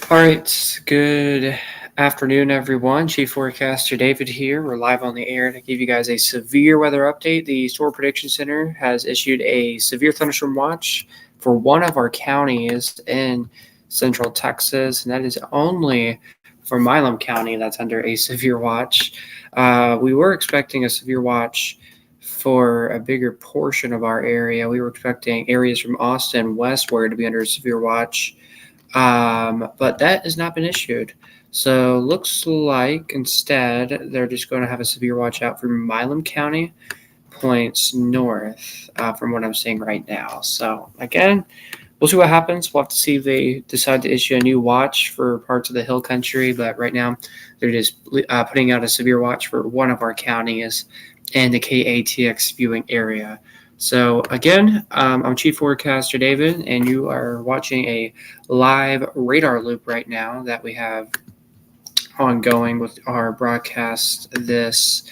All right, good afternoon, everyone. Chief Forecaster David here. We're live on the air to give you guys a severe weather update. The Storm Prediction Center has issued a severe thunderstorm watch for one of our counties in central Texas, and that is only for Milam County that's under a severe watch. We were expecting a severe watch for a bigger portion of our area. We were expecting areas from Austin westward to be under a severe watch, but that has not been issued. So looks like instead they're just going to have a severe watch out for Milam County points north, from what I'm seeing right now. So again, we'll see what happens. We'll have to see if they decide to issue a new watch for parts of the hill country. But right now, they're just putting out a severe watch for one of our counties in the KATX viewing area. So again, I'm Chief Forecaster David, and you are watching a live radar loop right now that we have ongoing with our broadcast this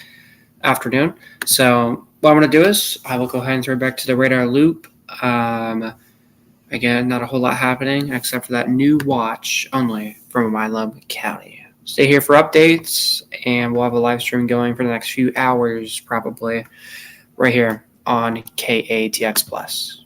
afternoon. So what I'm going to do is I will go ahead and throw it back to the radar loop. Again, not a whole lot happening except for that new watch only from Milam County. Stay here for updates, and we'll have a live stream going for the next few hours, probably, right here on KATX Plus.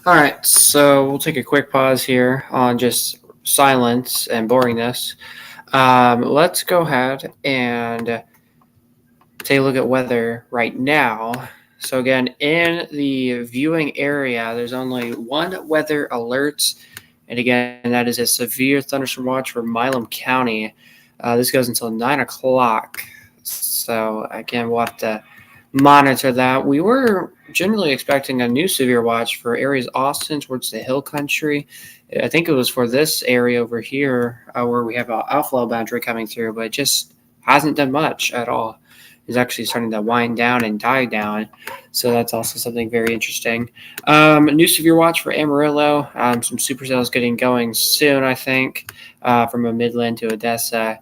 All right, so we'll take a quick pause here on just silence and boringness. Let's go ahead and take a look at weather right now. So again, in the viewing area, there's only one weather alert, and again, that is a severe thunderstorm watch for Milam County. This goes until 9 o'clock. So again, we'll have to monitor that. We were generally expecting a new severe watch for areas Austin towards the hill country. I think it was for this area over here where we have an outflow boundary coming through, but it just hasn't done much at all. It's actually starting to wind down and die down. So that's also something very interesting. New severe watch for Amarillo. Some supercells getting going soon, I think, from a Midland to Odessa.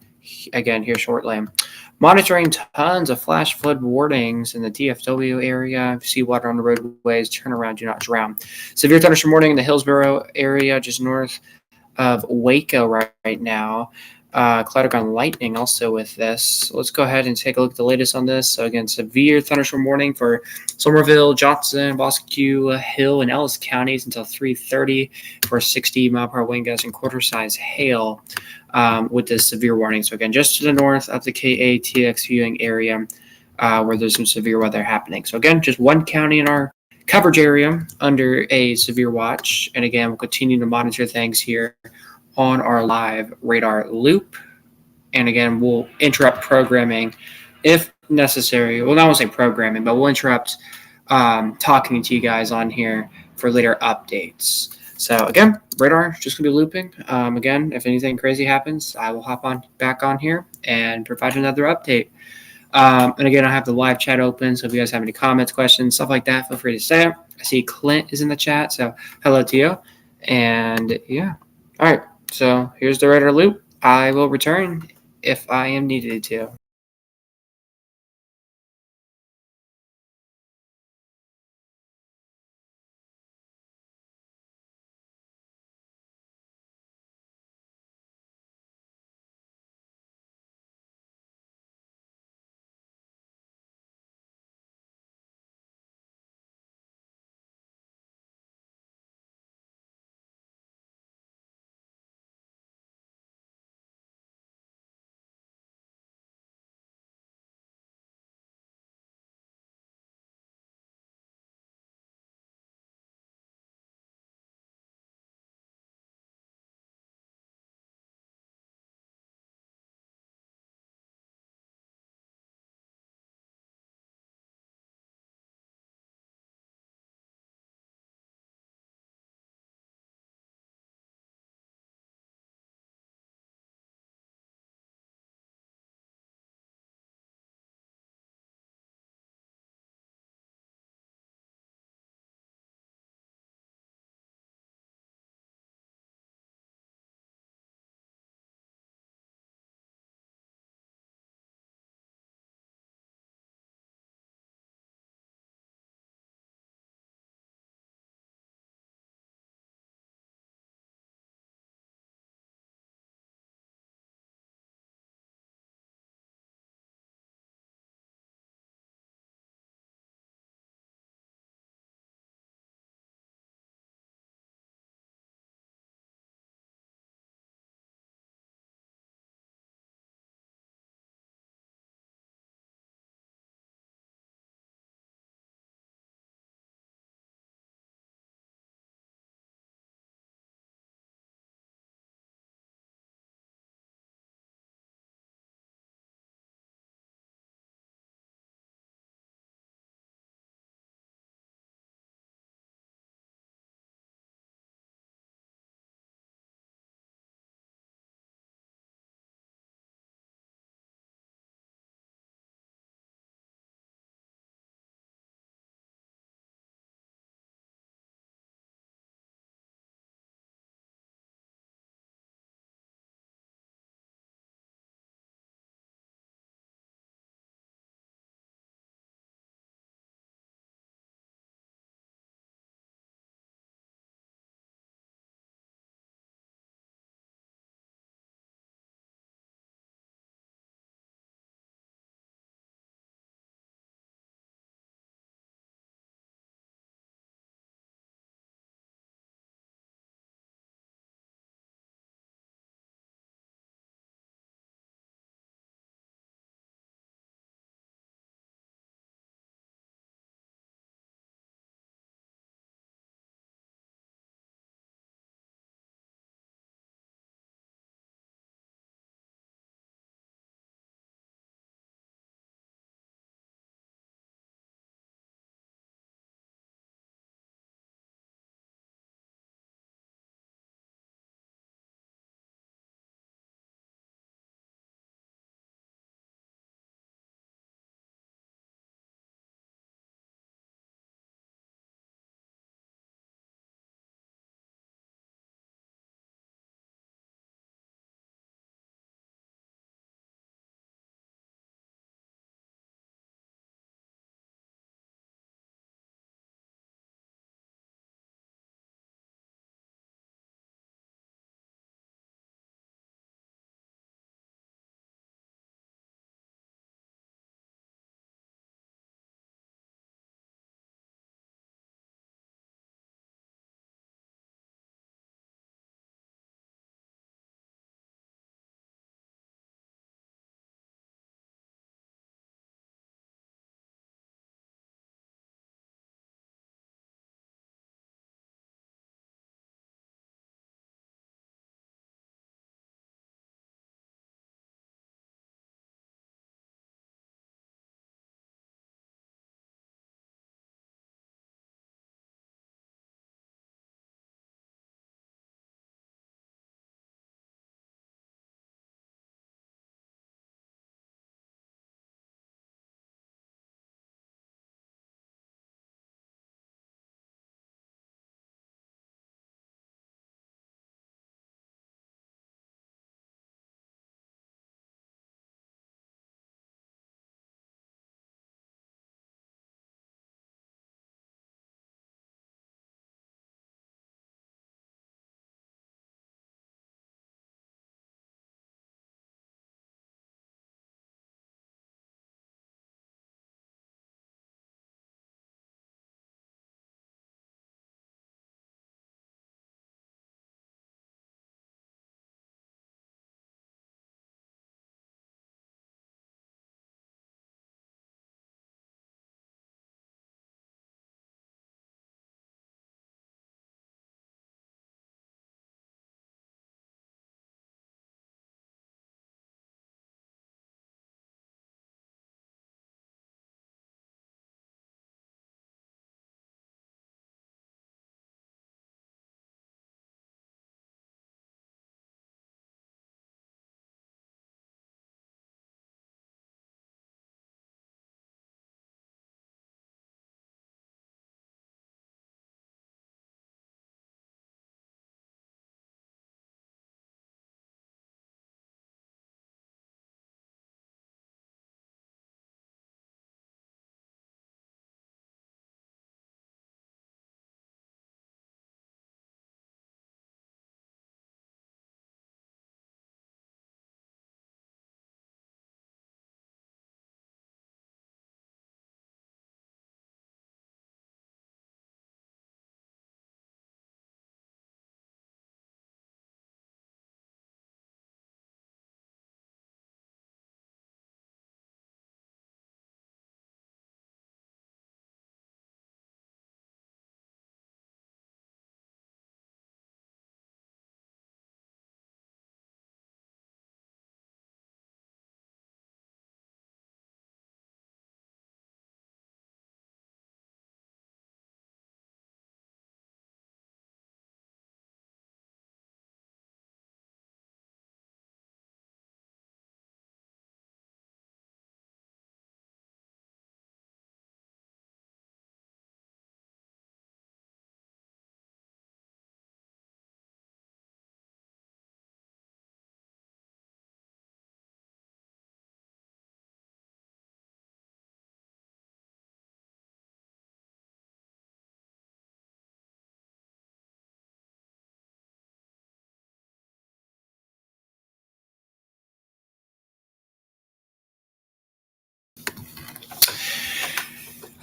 Again, here shortly. Monitoring tons of flash flood warnings in the DFW area. If you see water on the roadways, turn around, do not drown. Severe thunderstorm warning in the Hillsborough area, just north of Waco right now. Cloud ground lightning also with this. Let's go ahead and take a look at the latest on this. So again, severe thunderstorm warning for Somerville, Johnson, Bosque, Hill, and Ellis counties until 3:30 for 60-mile-per-hour wind gusts and quarter-size hail with this severe warning. So again, just to the north of the KATX viewing area where there's some severe weather happening. So again, just one county in our coverage area under a severe watch. And again, we'll continue to monitor things here on our live radar loop. And again, we'll interrupt programming if necessary. Well, not want to say programming, but we'll interrupt talking to you guys on here for later updates. So again, radar just gonna be looping. Again, if anything crazy happens, I will hop on back on here and provide another update. And again, I have the live chat open, so if you guys have any comments, questions, stuff like that, feel free to say it. I see Clint is in the chat, so hello to you. And yeah, all right. So here's the radar loop. I will return if I am needed to.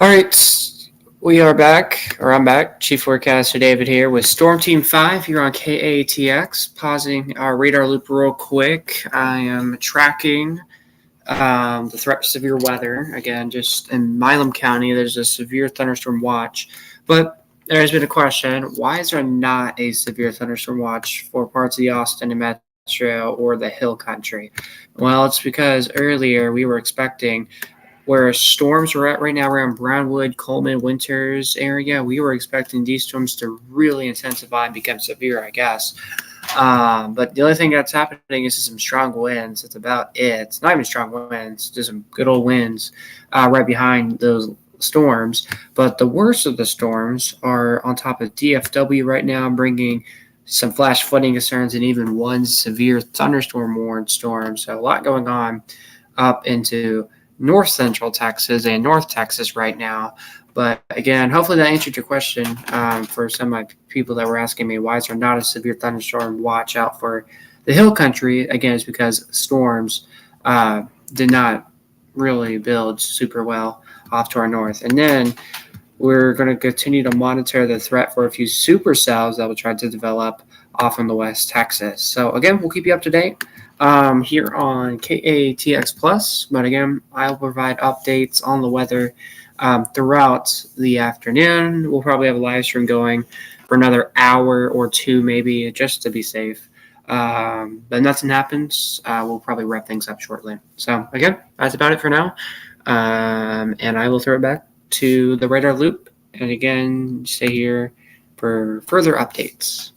All right, we are back, or I'm back. Chief Forecaster David here with Storm Team 5 here on KATX. Pausing our radar loop real quick. I am tracking the threat to severe weather. Again, just in Milam County, there's a severe thunderstorm watch. But there has been a question, why is there not a severe thunderstorm watch for parts of the Austin and Metro or the Hill Country? Well, it's because earlier we were expecting where storms are at right now around Brownwood, Coleman, Winters area. We were expecting these storms to really intensify and become severe, I guess. But the only thing that's happening is some strong winds. It's about it. It's not even strong winds, just some good old winds right behind those storms. But the worst of the storms are on top of DFW right now, bringing some flash flooding concerns and even one severe thunderstorm warned storm. So a lot going on up into north central Texas and North Texas right now. But again, hopefully that answered your question for some of my people that were asking me why is there not a severe thunderstorm watch out for the hill country. Again, it's because storms did not really build super well off to our north. And then we're going to continue to monitor the threat for a few supercells that will try to develop off in the West Texas. So again, we'll keep you up to date here on KATX Plus. But again, I'll provide updates on the weather throughout the afternoon. We'll probably have a live stream going for another hour or two, maybe, just to be safe. But nothing happens. We'll probably wrap things up shortly. So again, that's about it for now. And I will throw it back to the radar loop. And again, stay here for further updates.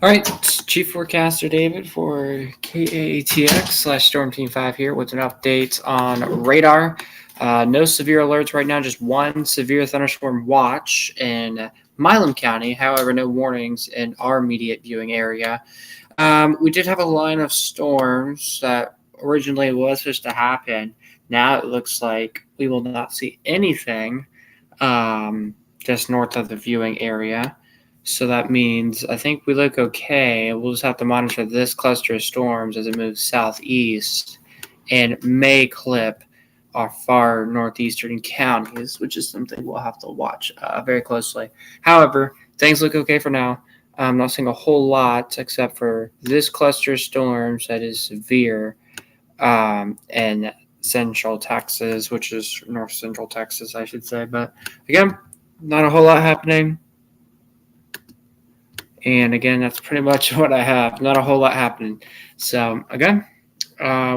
All right, Chief Forecaster David for KATX/Storm Team 5 here with an update on radar. No severe alerts right now, just one severe thunderstorm watch in Milam County. However, no warnings in our immediate viewing area. We did have a line of storms that originally was supposed to happen. Now it looks like we will not see anything just north of the viewing area. So that means I think we look okay. We'll just have to monitor this cluster of storms as it moves southeast and may clip our far northeastern counties, which is something we'll have to watch very closely. However, things look okay for now. I'm not seeing a whole lot except for this cluster of storms that is severe in central Texas, which is north central Texas, I should say. But again, not a whole lot happening. And again, that's pretty much what I have. Not a whole lot happening. So again,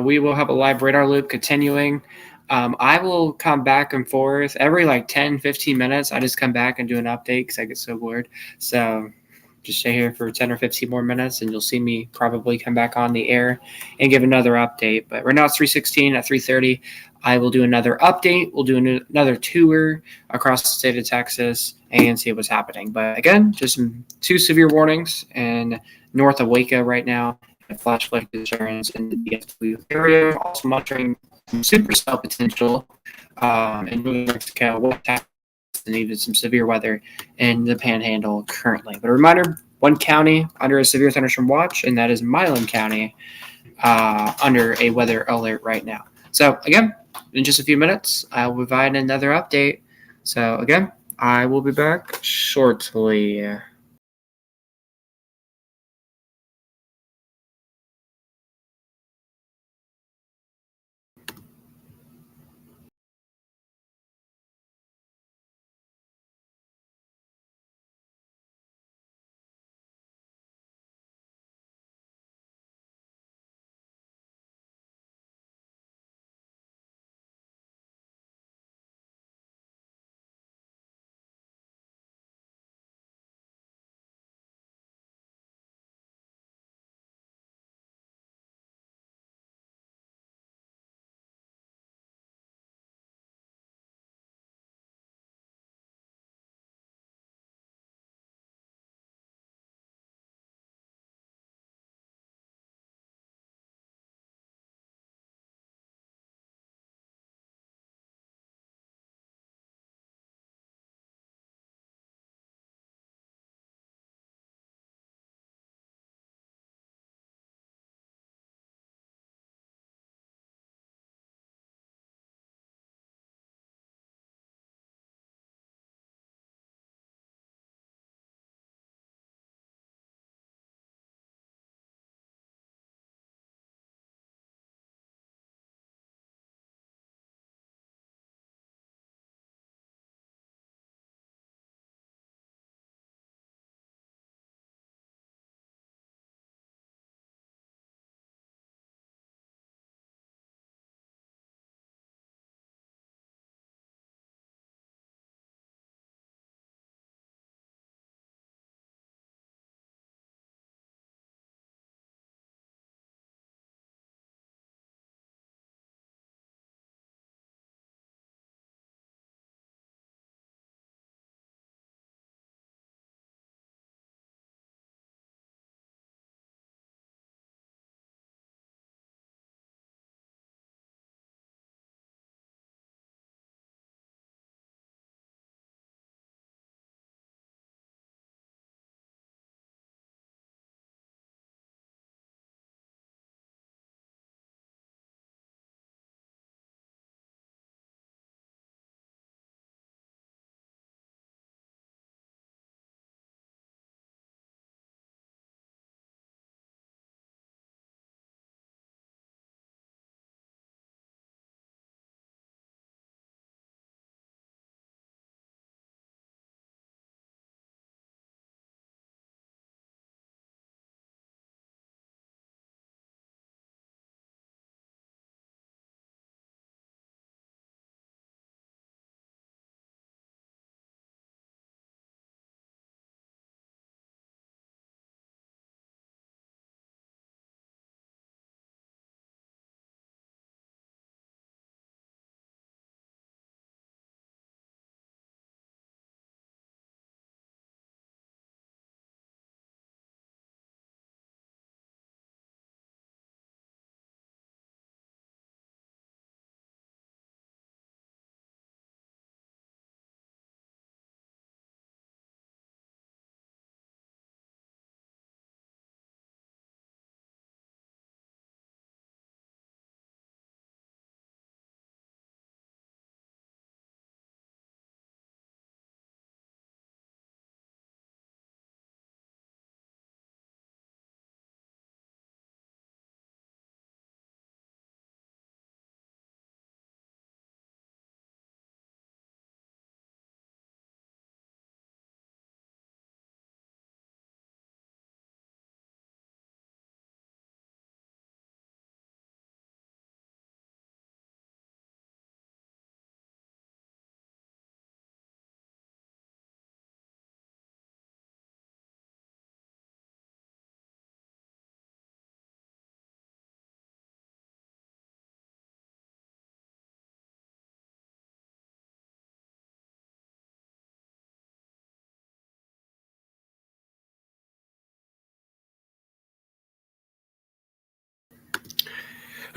we will have a live radar loop continuing. I will come back and forth every like 10, 15 minutes. I just come back and do an update because I get so bored. So just stay here for 10 or 15 more minutes and you'll see me probably come back on the air and give another update. But right now it's 3:16. At 3:30, I will do another update. We'll do another tour across the state of Texas and see what's happening. But again, just two severe warnings and north of Waco right now. Flash flood concerns in the DFW area. Also monitoring supercell potential in Northern Mexico, West Texas, and even some severe weather in the Panhandle currently. But a reminder: one county under a severe thunderstorm watch, and that is Milam County under a weather alert right now. So again, in just a few minutes, I will provide another update. So again, I will be back shortly.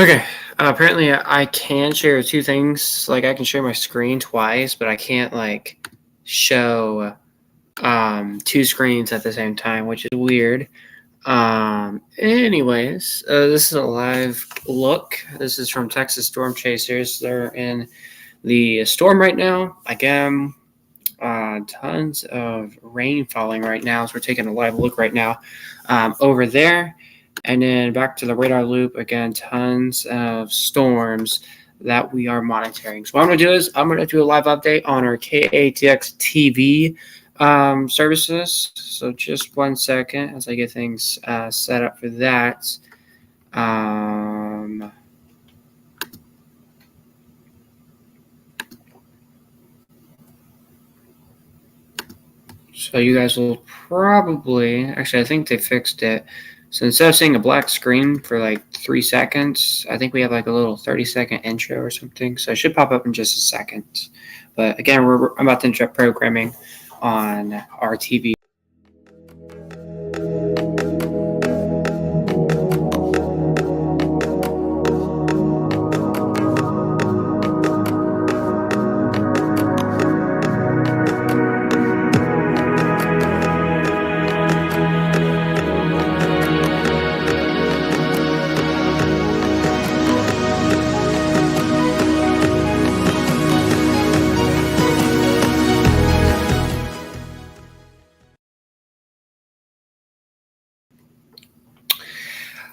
Okay. Apparently, I can share two things. Like, I can share my screen twice, but I can't show two screens at the same time, which is weird. Anyways, this is a live look. This is from Texas Storm Chasers. They're in the storm right now. Again, tons of rain falling right now, so we're taking a live look right now over there. And then back to the radar loop again, tons of storms that we are monitoring. So what I'm going to do is I'm going to do a live update on our KATX TV services. So just 1 second as I get things set up for that. So you guys will probably, actually I think they fixed it. So instead of seeing a black screen for like 3 seconds, I think we have like a little 30-second intro or something. So it should pop up in just a second. But again, I'm about to interrupt programming on our TV.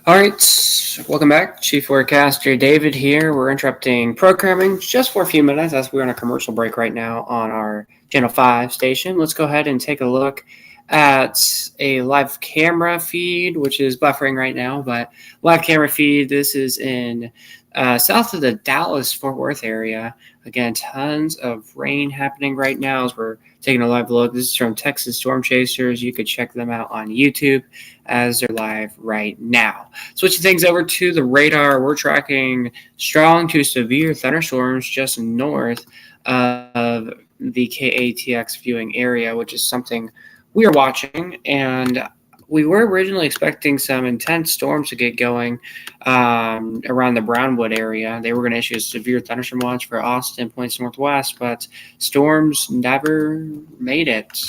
All right, welcome back. Chief Forecaster David here. We're interrupting programming just for a few minutes as we're on a commercial break right now on our Channel 5 station. Let's go ahead and take a look at a live camera feed, which is buffering right now, but live camera feed. This is in south of the Dallas-Fort Worth area. Again, tons of rain happening right now as we're taking a live look. This is from Texas Storm Chasers. You could check them out on YouTube as they're live right now. Switching things over to the radar, we're tracking strong to severe thunderstorms just north of the KATX viewing area, which is something we are watching. And we were originally expecting some intense storms to get going around the Brownwood area. They were going to issue a severe thunderstorm watch for Austin, points northwest, but storms never made it.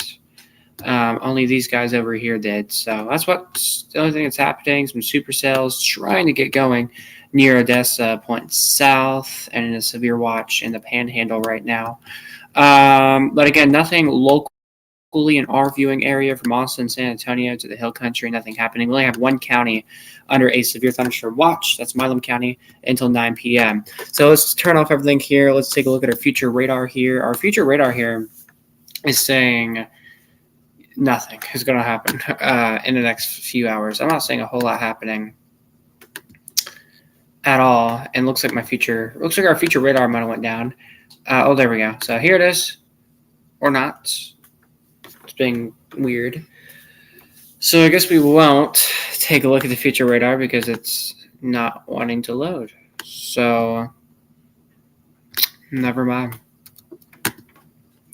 Only these guys over here did. So that's the only thing that's happening. Some supercells trying to get going near Odessa, point south, and in a severe watch in the Panhandle right now. But again, nothing locally in our viewing area from Austin, San Antonio to the Hill Country, nothing happening. We only have one county under a severe thunderstorm watch. That's Milam County until 9 p.m. So let's turn off everything here. Let's take a look at our future radar here. Our future radar here is saying nothing is going to happen in the next few hours. I'm not seeing a whole lot happening at all. And looks like our future radar might have went down. Oh, there we go. So here it is, or not. It's being weird. So I guess we won't take a look at the future radar because it's not wanting to load. So never mind.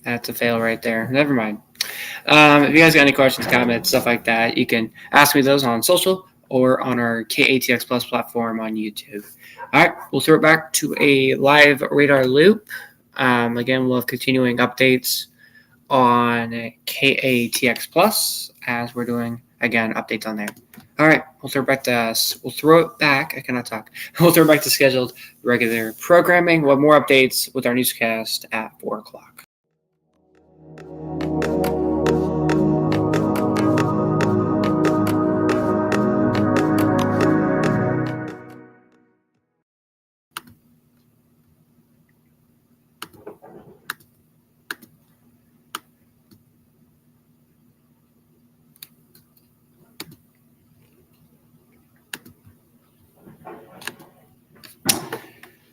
That's a fail right there. Never mind. If you guys got any questions, comments, stuff like that, you can ask me those on social or on our KATX Plus platform on YouTube. All right, we'll throw it back to a live radar loop. Again, we'll have continuing updates on KATX Plus as we're doing, again, updates on there. All right, we'll throw it back. I cannot talk. We'll throw it back to scheduled regular programming. We'll have more updates with our newscast at 4 o'clock.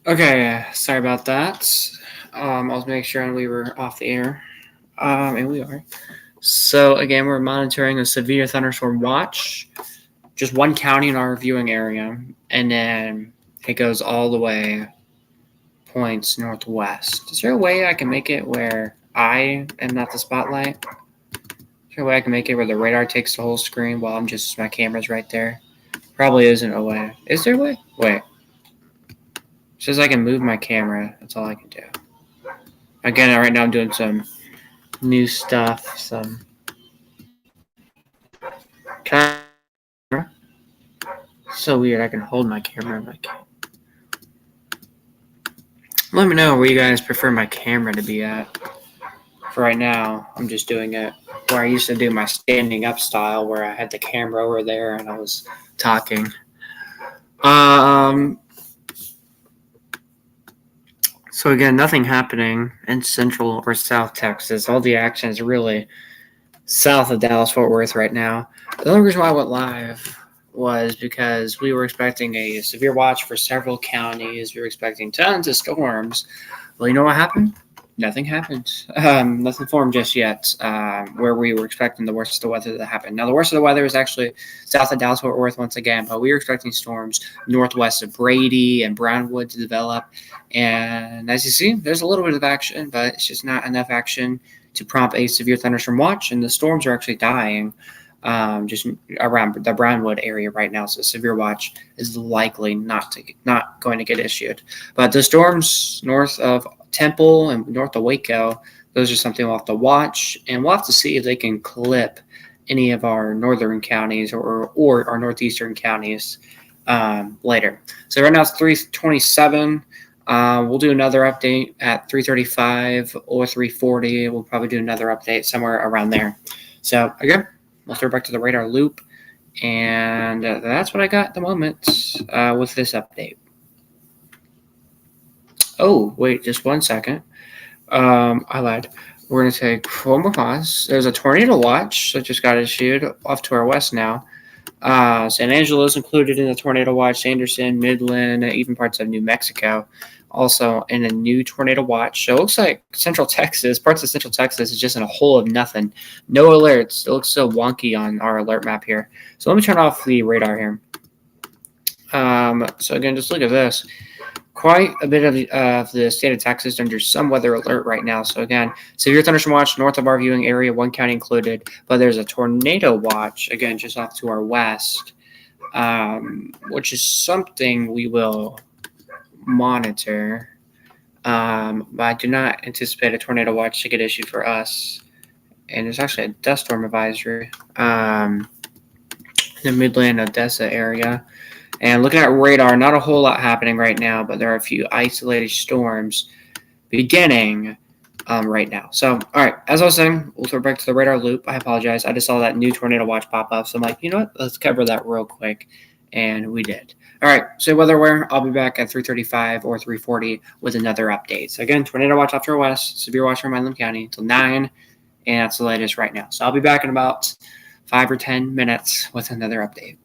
Okay, sorry about that. I was making sure we were off the air, and we are. So again, we're monitoring a severe thunderstorm watch, just one county in our viewing area, and then it goes all the way points northwest. Is there a way I can make it where I am not the spotlight? Is there a way I can make it where the radar takes the whole screen while my camera's right there? Probably isn't a way. Is there a way? Wait. says I can move my camera. That's all I can do. Again, right now I'm doing some new stuff. Camera. So weird. I can hold my camera, but I can't. Let me know where you guys prefer my camera to be at. For right now, I'm just doing it where I used to do my standing up style, where I had the camera over there and I was talking. So again, nothing happening in Central or South Texas. All the action is really south of Dallas-Fort Worth right now. The only reason why I went live was because we were expecting a severe watch for several counties. We were expecting tons of storms. Well, you know what happened? Nothing happened. Nothing formed just yet, where we were expecting the worst of the weather to happen. Now, the worst of the weather is actually south of Dallas-Fort Worth once again, but we were expecting storms northwest of Brady and Brownwood to develop. And as you see, there's a little bit of action, but it's just not enough action to prompt a severe thunderstorm watch, and the storms are actually dying just around the Brownwood area right now. So severe watch is likely not going to get issued. But the storms north of Temple and north of Waco, those are something we'll have to watch, and we'll have to see if they can clip any of our northern counties or our northeastern counties later. So right now it's 3:27. We'll do another update at 3:35 or 3:40. We'll probably do another update somewhere around there. So again, we'll throw back to the radar loop, and that's what I got at the moment with this update. Oh, wait, just 1 second. I lied. We're going to take one more pause. There's a tornado watch that just got issued off to our west now. San Angelo is included in the tornado watch, Sanderson, Midland, even parts of New Mexico, also in a new tornado watch. So it looks like Central Texas, parts of Central Texas is just in a hole of nothing. No alerts. It looks so wonky on our alert map here. So let me turn off the radar here. So again, just look at this. Quite a bit of the state of Texas under some weather alert right now. So again, severe thunderstorm watch north of our viewing area, one county included, but there's a tornado watch, again, just off to our west, which is something we will monitor. But I do not anticipate a tornado watch to get issued for us. And there's actually a dust storm advisory in the Midland, Odessa area. And looking at radar, not a whole lot happening right now, but there are a few isolated storms beginning right now. So, all right, as I was saying, we'll throw back to the radar loop. I apologize. I just saw that new tornado watch pop up. So I'm like, you know what? Let's cover that real quick. And we did. All right, so weather aware, I'll be back at 3:35 or 3:40 with another update. So again, tornado watch off to our west, severe watch for Midland County until 9, and that's the latest right now. So I'll be back in about 5 or 10 minutes with another update.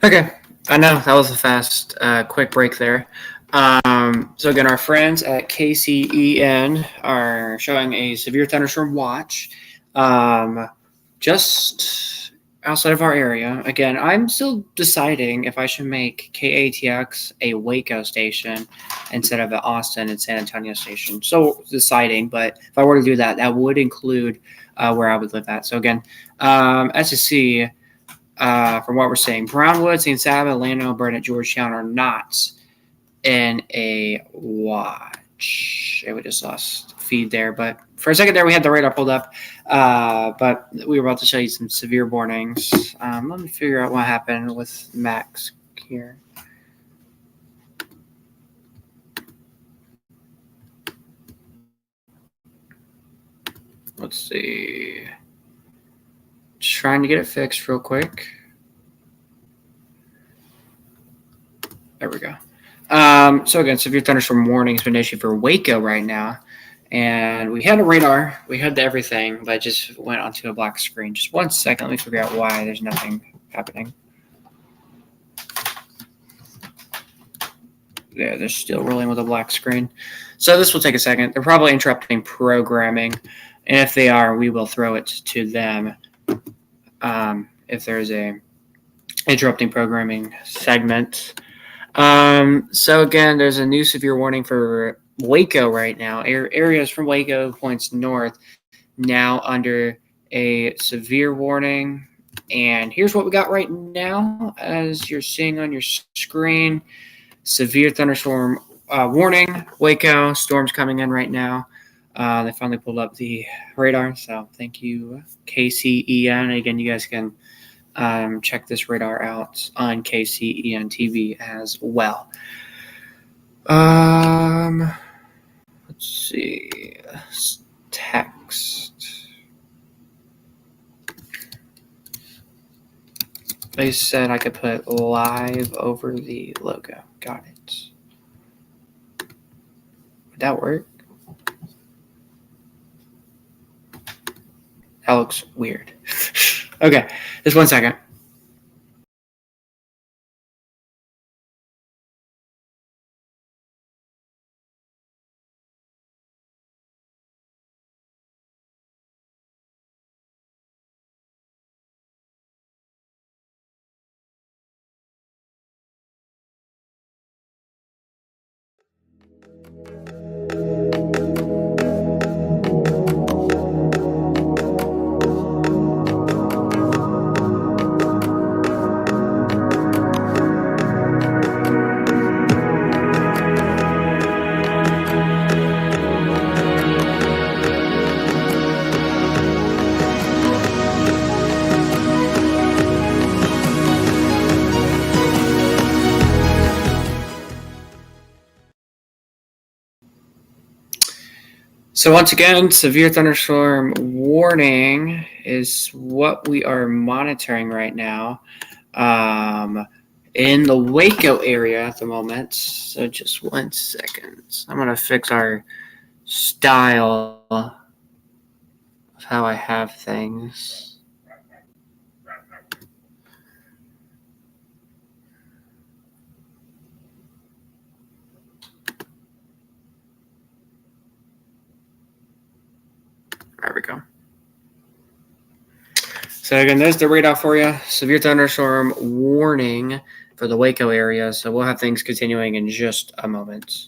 Okay, I know that was a fast, quick break there. So again, our friends at KCEN are showing a severe thunderstorm watch just outside of our area. Again, I'm still deciding if I should make KATX a Waco station instead of an Austin and San Antonio station. So deciding, but if I were to do that, that would include where I would live at. So again, as you see, from what we're seeing. Brownwood, St. Saba, Atlanta, Burnett, Georgetown are not in a watch. We just lost feed there, but for a second there we had the radar pulled up, but we were about to show you some severe warnings. Let me figure out what happened with Max here. Let's see. Just trying to get it fixed real quick. There we go. So again, severe thunderstorm warning has been issued for Waco right now. And we had a radar, we had everything, but it just went onto a black screen. Just 1 second, let me figure out why there's nothing happening. Yeah, they're still rolling with a black screen. So this will take a second. They're probably interrupting programming. And if they are, we will throw it to them if there's a interrupting programming segment. So again, there's a new severe warning for Waco right now. Areas from Waco points north now under a severe warning. And here's what we got right now, as you're seeing on your screen. Severe thunderstorm warning, Waco, storms coming in right now. They finally pulled up the radar, so thank you, KCEN. Again, you guys can check this radar out on KCEN TV as well. Let's see. Text. They said I could put live over the logo. Got it. Would that work? That looks weird. Okay, just 1 second. So once again, severe thunderstorm warning is what we are monitoring right now in the Waco area at the moment. So just 1 second. I'm going to fix our style of how I have things. There we go. So again, there's the radar for you. Severe thunderstorm warning for the Waco area. So we'll have things continuing in just a moment.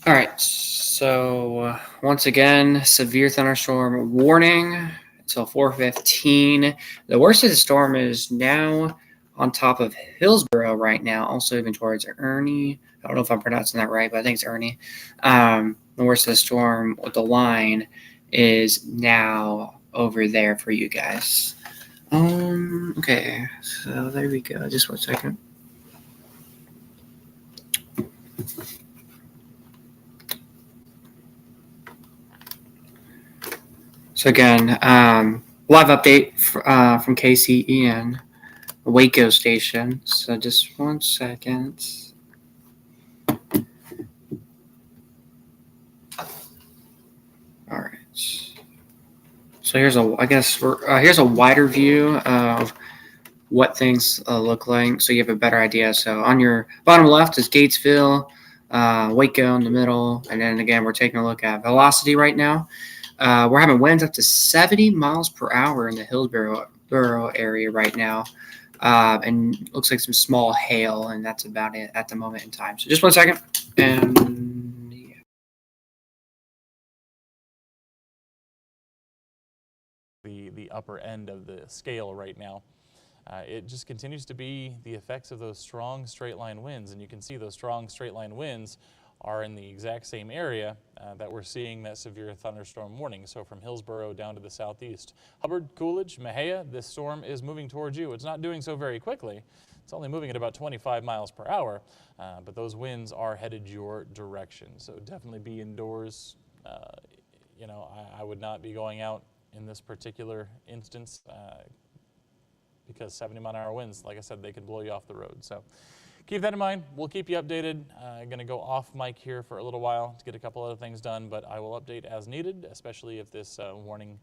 All right. So once again, severe thunderstorm warning until 4:15. The worst of the storm is now on top of Hillsborough right now, also even towards Ernie. I don't know if I'm pronouncing that right, but I think it's Ernie. The worst of the storm with the line is now over there for you guys. Okay, so there we go. Just 1 second. So again, live update from KCEN, Waco station. So just 1 second. All right. So here's here's a wider view of what things look like, so you have a better idea. So on your bottom left is Gatesville, Waco in the middle, and then again we're taking a look at velocity right now. We're having winds up to 70 miles per hour in the Hillsborough area right now, and looks like some small hail, and that's about it at the moment in time. So just 1 second, and yeah. The upper end of the scale right now. It just continues to be the effects of those strong straight line winds, and you can see those strong straight line winds are in the exact same area that we're seeing that severe thunderstorm warning. So from Hillsborough down to the southeast. Hubbard, Coolidge, Mexia, this storm is moving towards you. It's not doing so very quickly. It's only moving at about 25 miles per hour, but those winds are headed your direction. So definitely be indoors. You know, I would not be going out in this particular instance because 70-mile-an-hour winds, like I said, they could blow you off the road. So keep that in mind. We'll keep you updated. I'm going to go off mic here for a little while to get a couple other things done, but I will update as needed, especially if this warning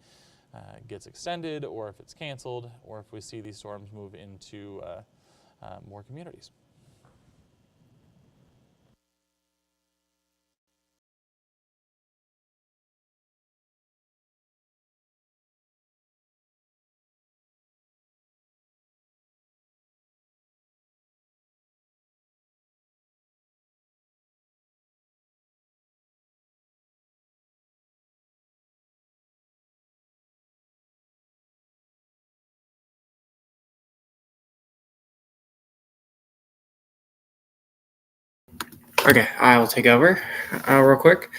gets extended or if it's canceled or if we see these storms move into more communities. Okay, I will take over real quick.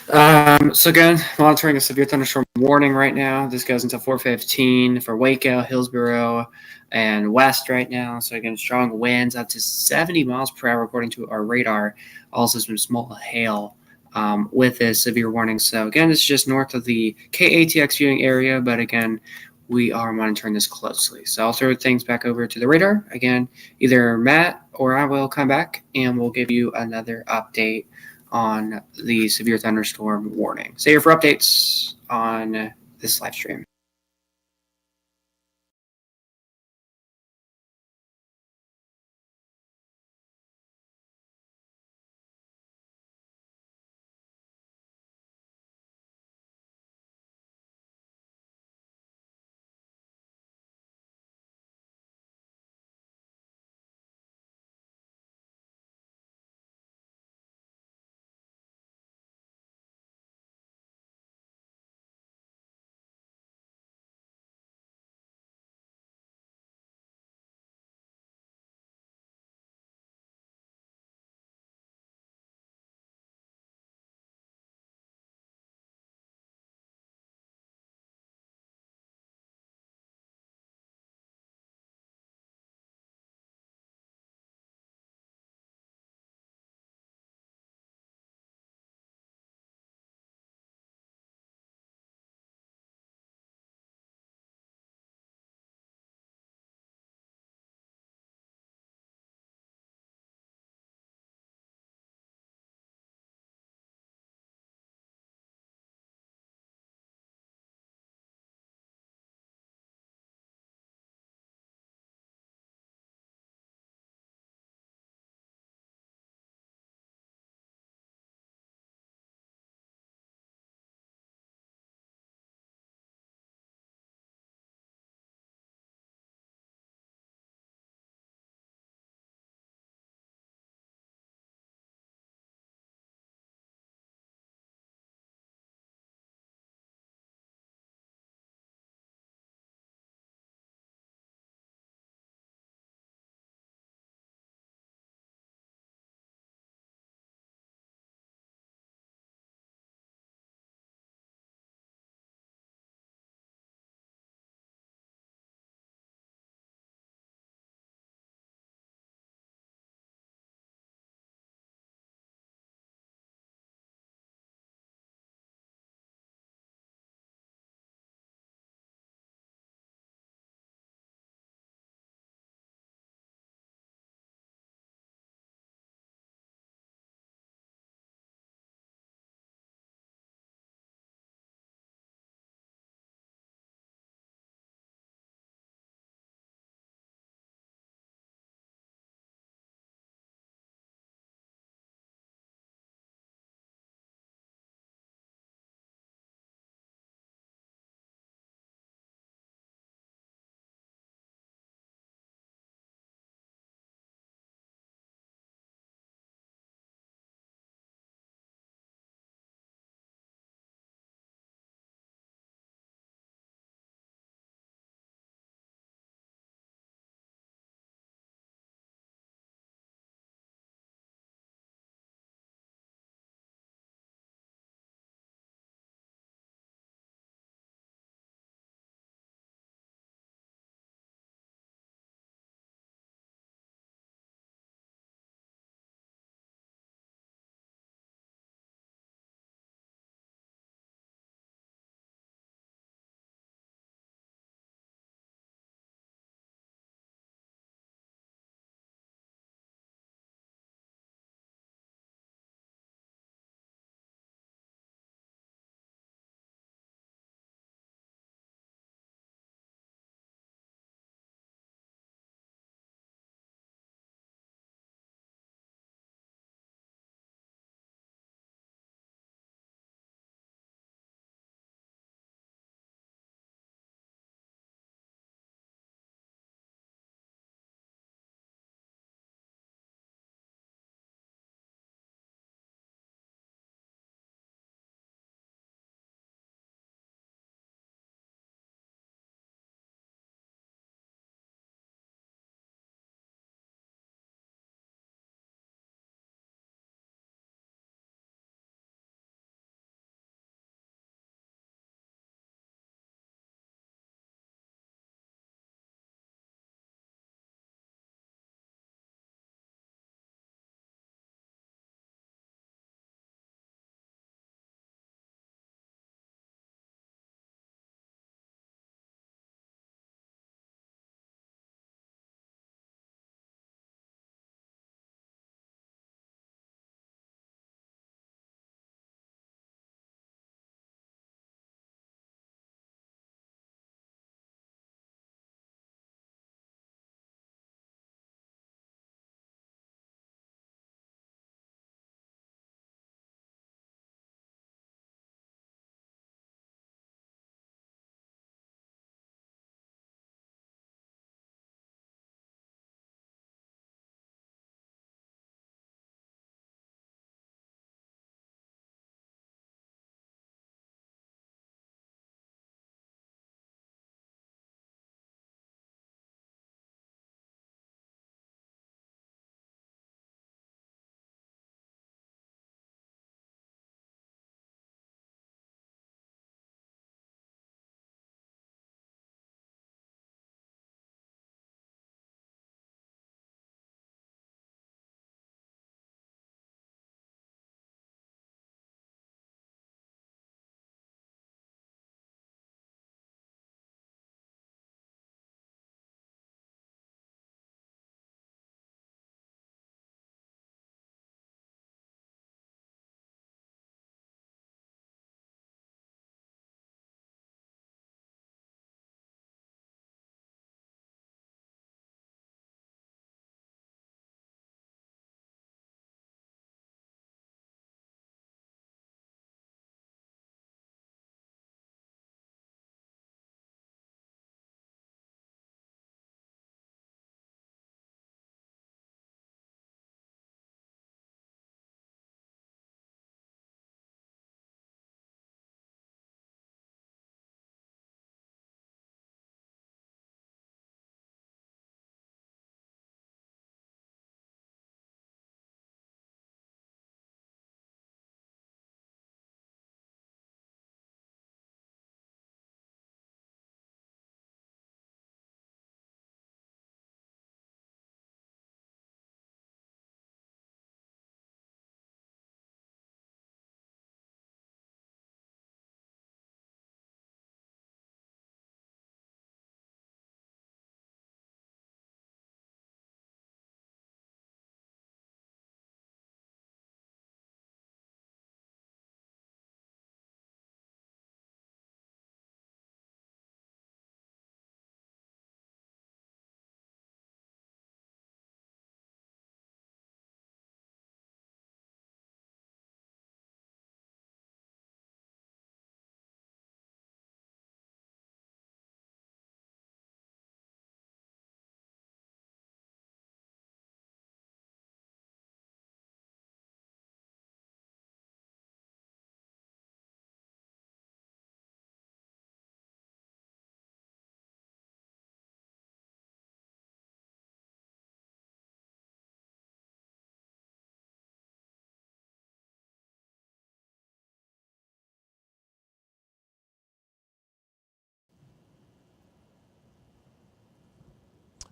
So again, monitoring a severe thunderstorm warning right now. This goes until 4:15 for Waco, Hillsborough, and West right now. So again, strong winds up to 70 miles per hour according to our radar. Also some small hail with this severe warning. So again, it's just north of the KATX viewing area, but again, we are monitoring this closely. So I'll throw things back over to the radar. Again, either Matt or I will come back and we'll give you another update on the severe thunderstorm warning. Stay here for updates on this live stream.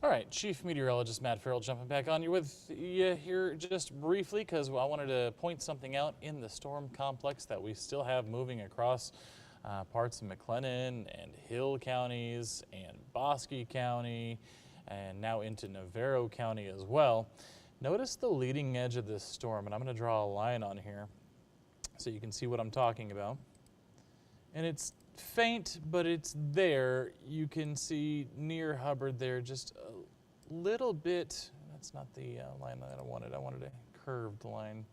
All right, Chief Meteorologist Matt Farrell jumping back on you with you here just briefly because I wanted to point something out in the storm complex that we still have moving across parts of McLennan and Hill counties and Bosque County and now into Navarro County as well. Notice the leading edge of this storm, and I'm going to draw a line on here so you can see what I'm talking about. And it's faint, but it's there. You can see near Hubbard there just a little bit. That's not the line that I wanted. I wanted a curved line.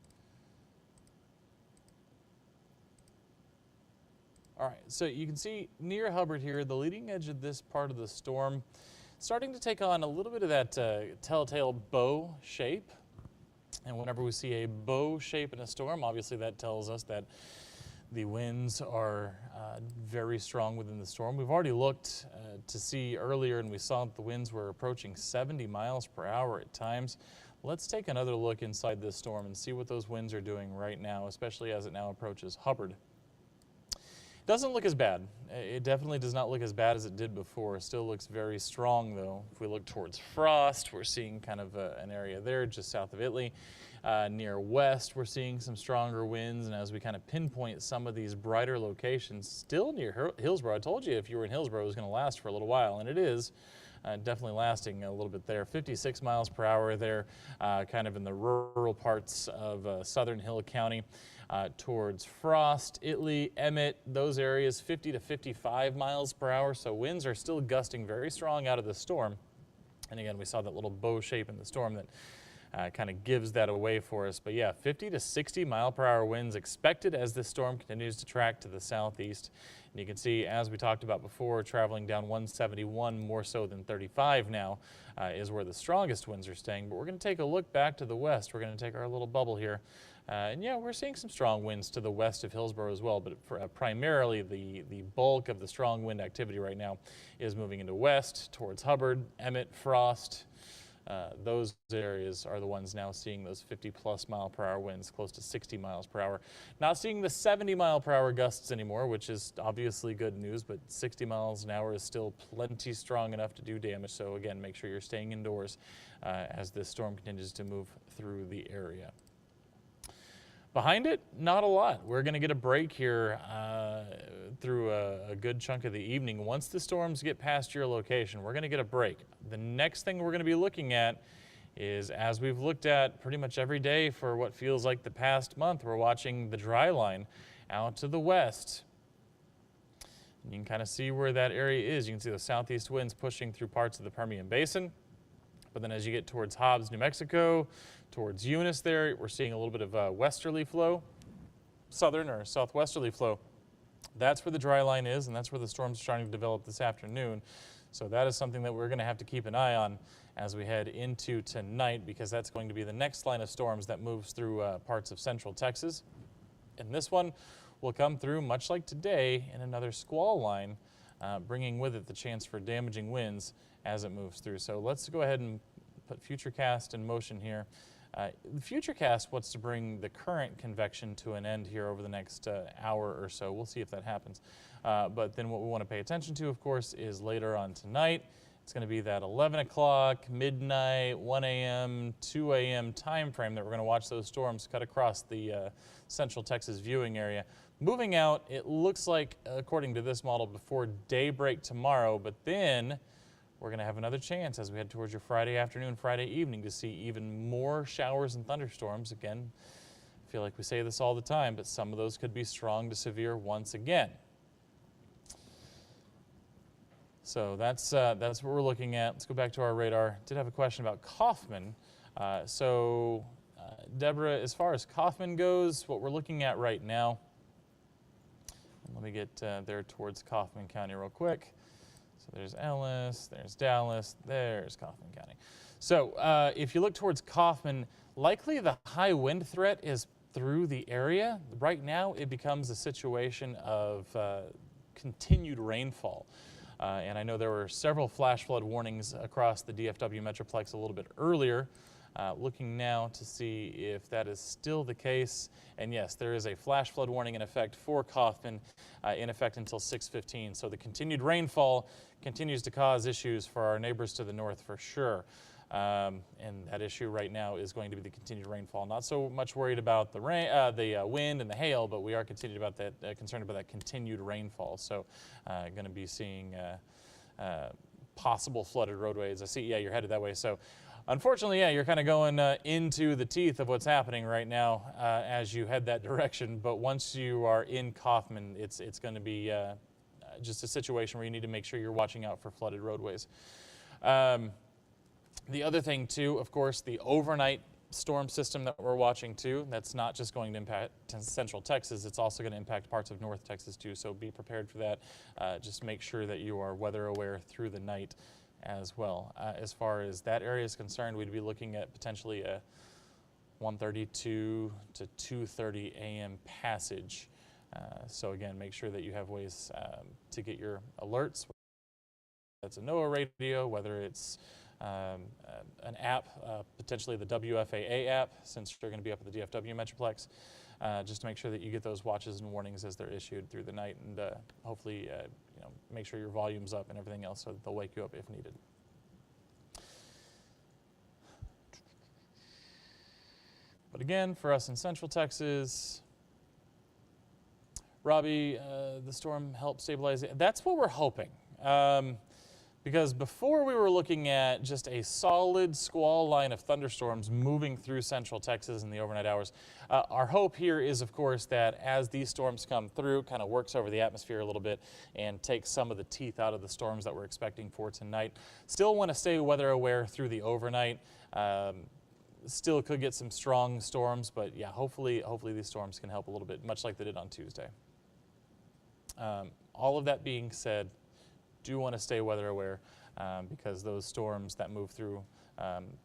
All right, so you can see near Hubbard here, the leading edge of this part of the storm starting to take on a little bit of that telltale bow shape. And whenever we see a bow shape in a storm, obviously that tells us that the winds are very strong within the storm. We've already looked to see earlier, and we saw that the winds were approaching 70 miles per hour at times. Let's take another look inside this storm and see what those winds are doing right now, especially as it now approaches Hubbard. Doesn't look as bad. It definitely does not look as bad as it did before. It still looks very strong though. If we look towards Frost, we're seeing kind of an area there just south of Italy. Near West, we're seeing some stronger winds, and as we kind of pinpoint some of these brighter locations, still near Hillsborough. I told you if you were in Hillsborough, it was going to last for a little while, and it is. Definitely lasting a little bit there. 56 miles per hour there, kind of in the rural parts of southern Hill County. Towards Frost, Italy, Emmett, those areas 50 to 55 miles per hour. So winds are still gusting very strong out of the storm. And again, we saw that little bow shape in the storm that kind of gives that away for us. But yeah, 50 to 60 mile per hour winds expected as this storm continues to track to the southeast. And you can see, as we talked about before, traveling down 171 more so than 35 now is where the strongest winds are staying. But we're going to take a look back to the west. We're going to take our little bubble here. And yeah, we're seeing some strong winds to the west of Hillsborough as well, but for, primarily the bulk of the strong wind activity right now is moving into west towards Hubbard, Emmett, Frost. Those areas are the ones now seeing those 50+ mile per hour winds, close to 60 miles per hour. Not seeing the 70 mile per hour gusts anymore, which is obviously good news, but 60 miles an hour is still plenty strong enough to do damage. So again, make sure you're staying indoors as this storm continues to move through the area. Behind it, not a lot. We're going to get a break here through a good chunk of the evening. Once the storms get past your location, we're going to get a break. The next thing we're going to be looking at is, as we've looked at pretty much every day for what feels like the past month, we're watching the dry line out to the west. You can kind of see where that area is. You can see the southeast winds pushing through parts of the Permian Basin. But then as you get towards Hobbs, New Mexico, towards Eunice there, we're seeing a little bit of westerly flow, southern or southwesterly flow. That's where the dry line is, and that's where the storms are starting to develop this afternoon. So that is something that we're going to have to keep an eye on as we head into tonight, because that's going to be the next line of storms that moves through parts of central Texas. And this one will come through, much like today, in another squall line, bringing with it the chance for damaging winds as it moves through. So let's go ahead and put Futurecast in motion here. The Futurecast wants to bring the current convection to an end here over the next hour or so. We'll see if that happens. But then what we want to pay attention to, of course, is later on tonight. It's going to be that 11 o'clock, midnight, 1 a.m., 2 a.m. time frame that we're going to watch those storms cut across the central Texas viewing area. Moving out, it looks like, according to this model, before daybreak tomorrow, but then we're going to have another chance as we head towards your Friday afternoon, Friday evening to see even more showers and thunderstorms. Again, I feel like we say this all the time, but some of those could be strong to severe once again. So that's what we're looking at. Let's go back to our radar. Did have a question about Kaufman. Deborah, as far as Kaufman goes, what we're looking at right now, let me get there towards Kaufman County real quick. So there's Ellis, there's Dallas, there's Kaufman County. So if you look towards Kaufman, likely the high wind threat is through the area. Right now it becomes a situation of continued rainfall. And I know there were several flash flood warnings across the DFW Metroplex a little bit earlier Looking now to see if that is still the case. And yes, there is a flash flood warning in effect for Kaufman, in effect until 6:15. So the continued rainfall continues to cause issues for our neighbors to the north for sure. And that issue right now is going to be the continued rainfall. Not so much worried about the rain, the wind and the hail, but we are concerned about that continued rainfall. So going to be seeing possible flooded roadways. I see, yeah, you're headed that way. So unfortunately, yeah, you're kind of going into the teeth of what's happening right now as you head that direction. But once you are in Kaufman, it's going to be just a situation where you need to make sure you're watching out for flooded roadways. The other thing too, of course, the overnight storm system that we're watching too, that's not just going to impact central Texas, it's also going to impact parts of North Texas too, so be prepared for that. Just make sure that you are weather aware through the night as well. As far as that area is concerned, we'd be looking at potentially a 1:32 to 2:30 a.m. passage. So again, make sure that you have ways to get your alerts. That's a NOAA radio, whether it's an app, potentially the WFAA app, since you're going to be up at the DFW Metroplex, just to make sure that you get those watches and warnings as they're issued through the night, and hopefully, make sure your volume's up and everything else so that they'll wake you up if needed. But again, for us in Central Texas, Robbie, the storm helped stabilize it. That's what we're hoping. Because before we were looking at just a solid squall line of thunderstorms moving through Central Texas in the overnight hours. Our hope here is, of course, that as these storms come through, kind of works over the atmosphere a little bit and takes some of the teeth out of the storms that we're expecting for tonight. Still want to stay weather aware through the overnight. Still could get some strong storms, but yeah, hopefully these storms can help a little bit, much like they did on Tuesday. All of that being said, do want to stay weather aware because those storms that move through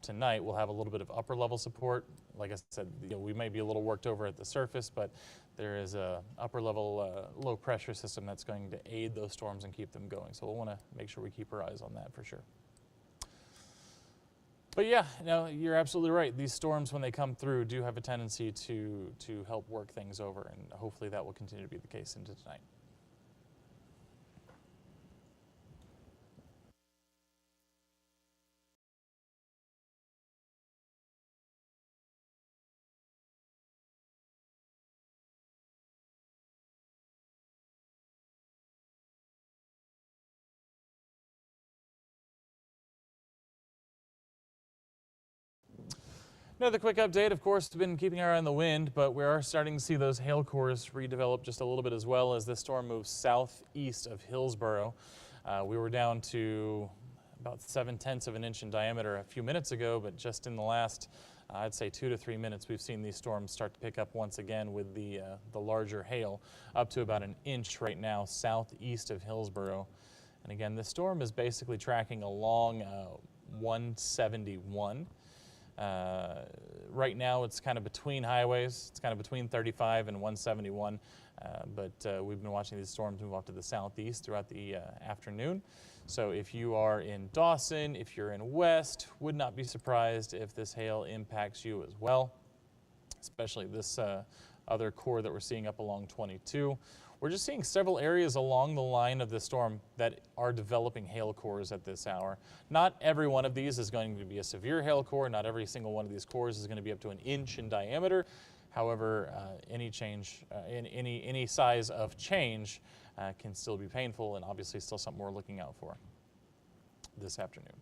tonight will have a little bit of upper level support. Like I said, we may be a little worked over at the surface, but there is a upper level low pressure system that's going to aid those storms and keep them going. So we'll want to make sure we keep our eyes on that for sure. But yeah, you're absolutely right. These storms, when they come through, do have a tendency to help work things over, and hopefully that will continue to be the case into tonight. Another quick update, of course, we've been keeping our eye on the wind, but we are starting to see those hail cores redevelop just a little bit as well as this storm moves southeast of Hillsboro. We were down to about 7/10 of an inch in diameter a few minutes ago, but just in the last, I'd say 2 to 3 minutes, we've seen these storms start to pick up once again with the larger hail, up to about an inch right now southeast of Hillsboro. And again, this storm is basically tracking along 171. Right now it's kind of between highways. It's kind of between 35 and 171, but we've been watching these storms move off to the southeast throughout the afternoon. So if you are in Dawson, if you're in West, would not be surprised if this hail impacts you as well, especially this other core that we're seeing up along 22. We're just seeing several areas along the line of the storm that are developing hail cores at this hour. Not every one of these is going to be a severe hail core. Not every single one of these cores is going to be up to an inch in diameter. However, any change, any size of change can still be painful, and obviously still something we're looking out for this afternoon.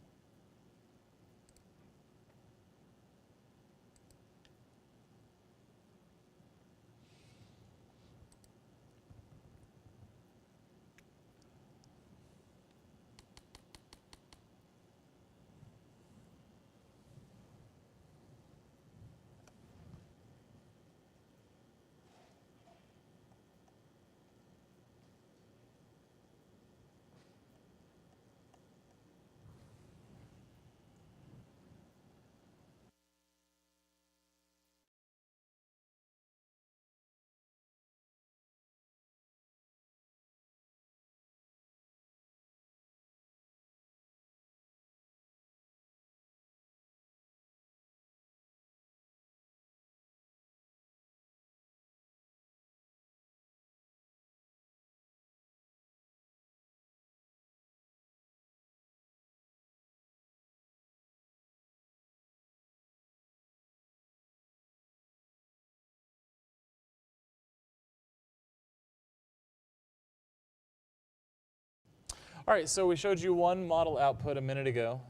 All right, so we showed you one model output a minute ago.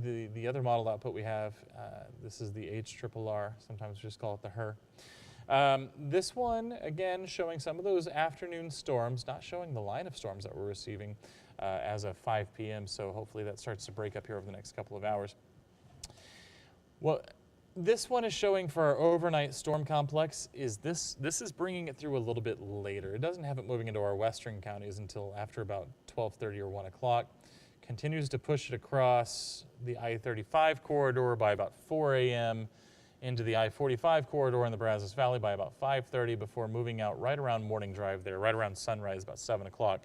The other model output we have, this is the HRRR, sometimes we just call it the HER. This one, again, showing some of those afternoon storms, not showing the line of storms that we're receiving as of 5 p.m., so hopefully that starts to break up here over the next couple of hours. Well, this one is showing for our overnight storm complex is this is bringing it through a little bit later. It doesn't have it moving into our western counties until after about 12:30 or 1 o'clock. Continues to push it across the I-35 corridor by about 4 a.m. into the I-45 corridor in the Brazos Valley by about 5:30 before moving out right around morning drive there, right around sunrise, about 7 o'clock.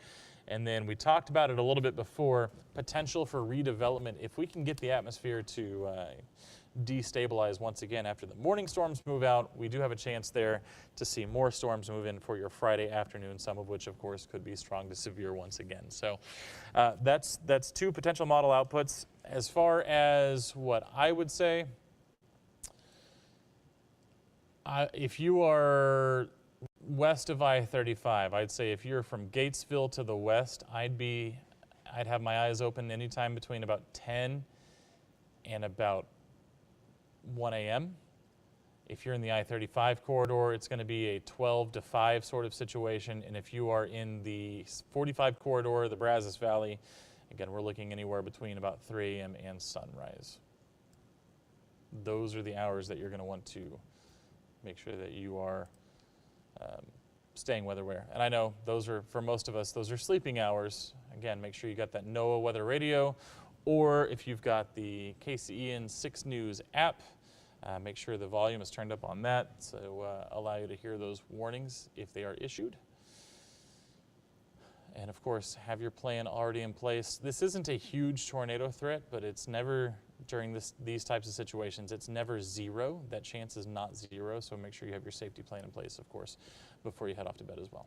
And then we talked about it a little bit before, potential for redevelopment. If we can get the atmosphere to destabilize once again after the morning storms move out, we do have a chance there to see more storms move in for your Friday afternoon, some of which, of course, could be strong to severe once again. So that's two potential model outputs. As far as what I would say, if you are west of I-35, I'd say if you're from Gatesville to the west, I'd have my eyes open anytime between about 10 and about 1 a.m. If you're in the I-35 corridor, it's going to be a 12 to 5 sort of situation. And if you are in the 45 corridor, the Brazos Valley, again, we're looking anywhere between about 3 a.m. and sunrise. Those are the hours that you're going to want to make sure that you are staying weather aware. And I know those are, for most of us, those are sleeping hours. Again, make sure you got that NOAA weather radio, or if you've got the KCEN 6 News app, make sure the volume is turned up on that to allow you to hear those warnings if they are issued. And of course, have your plan already in place. This isn't a huge tornado threat, but it's never, during these types of situations, it's never zero. That chance is not zero, so make sure you have your safety plan in place, of course, before you head off to bed as well.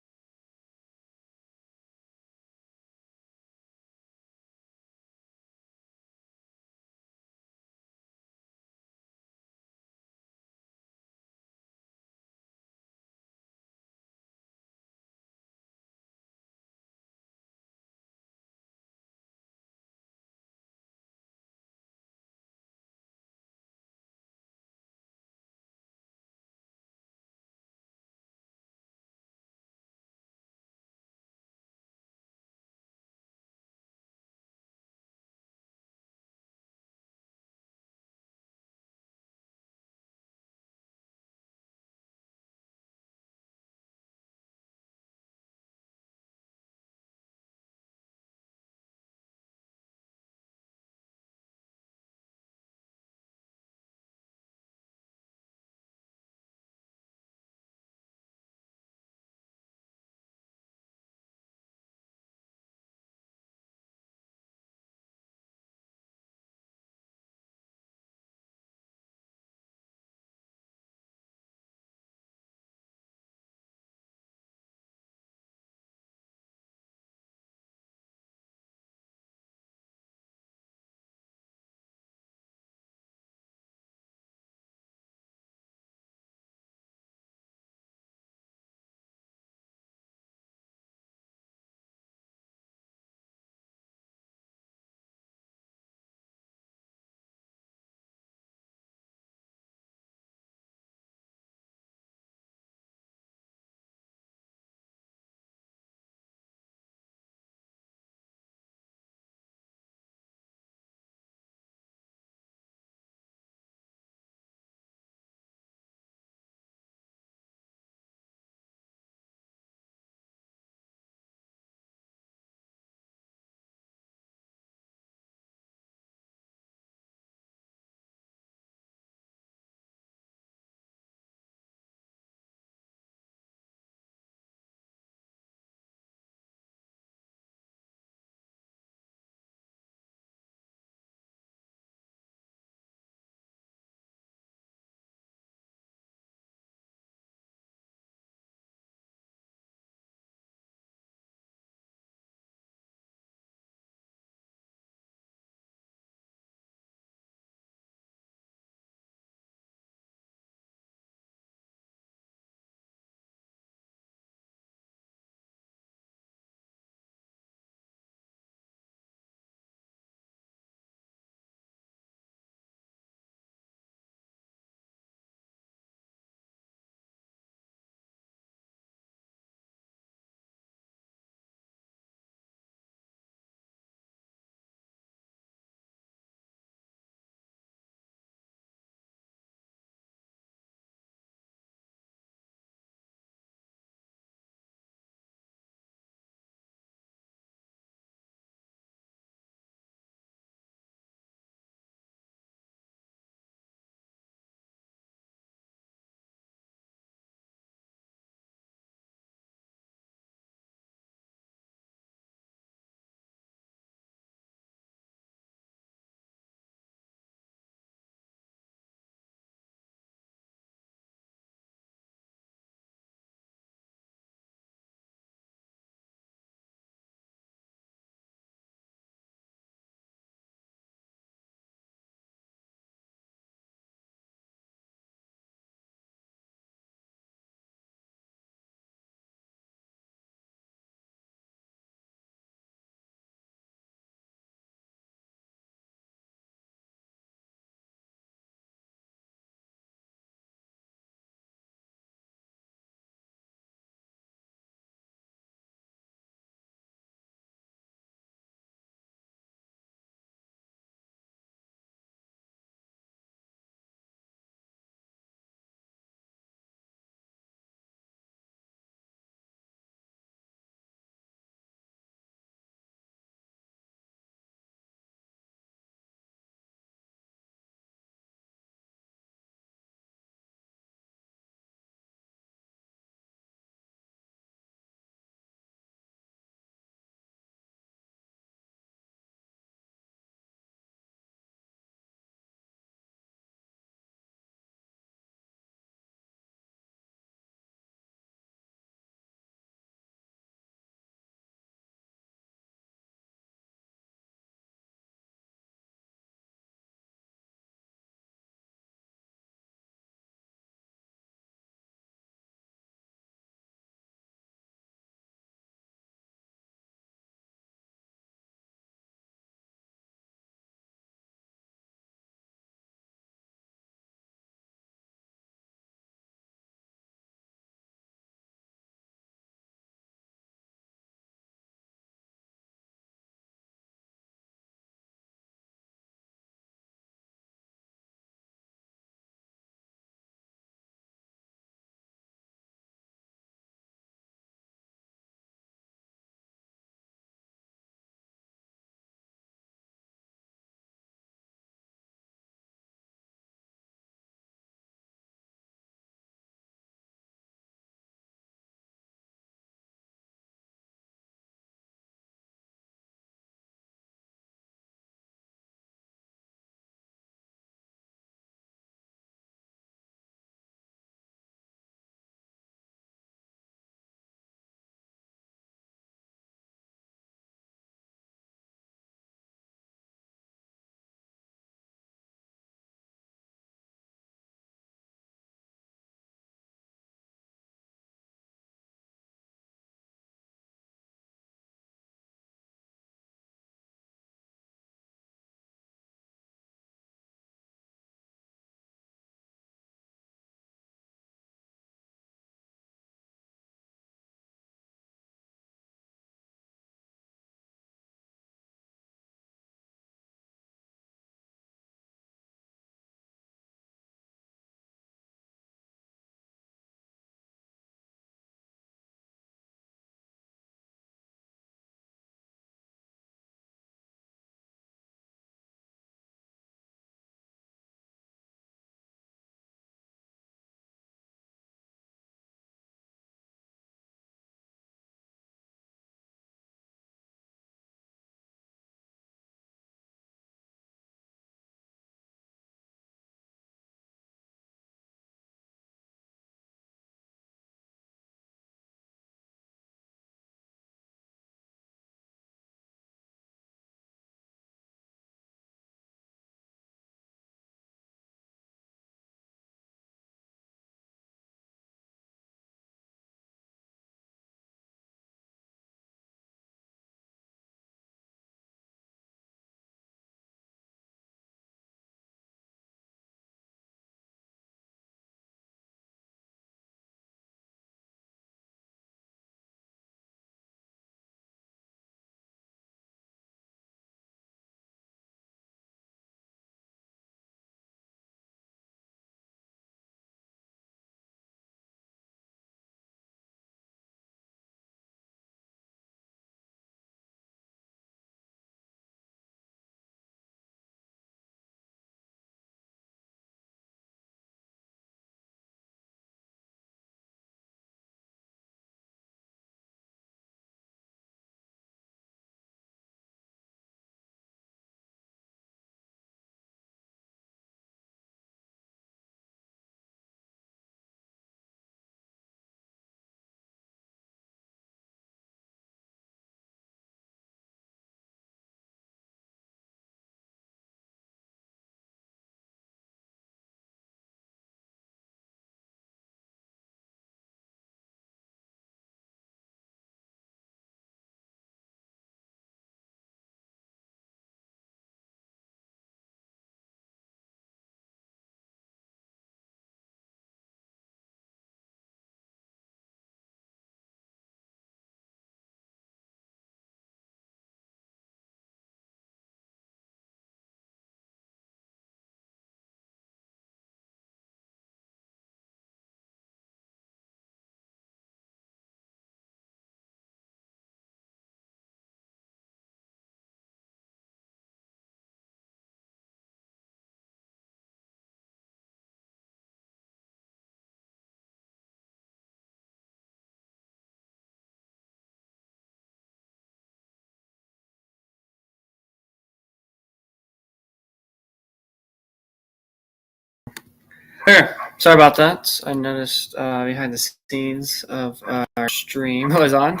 Okay, sorry about that. I noticed behind the scenes of our stream was on.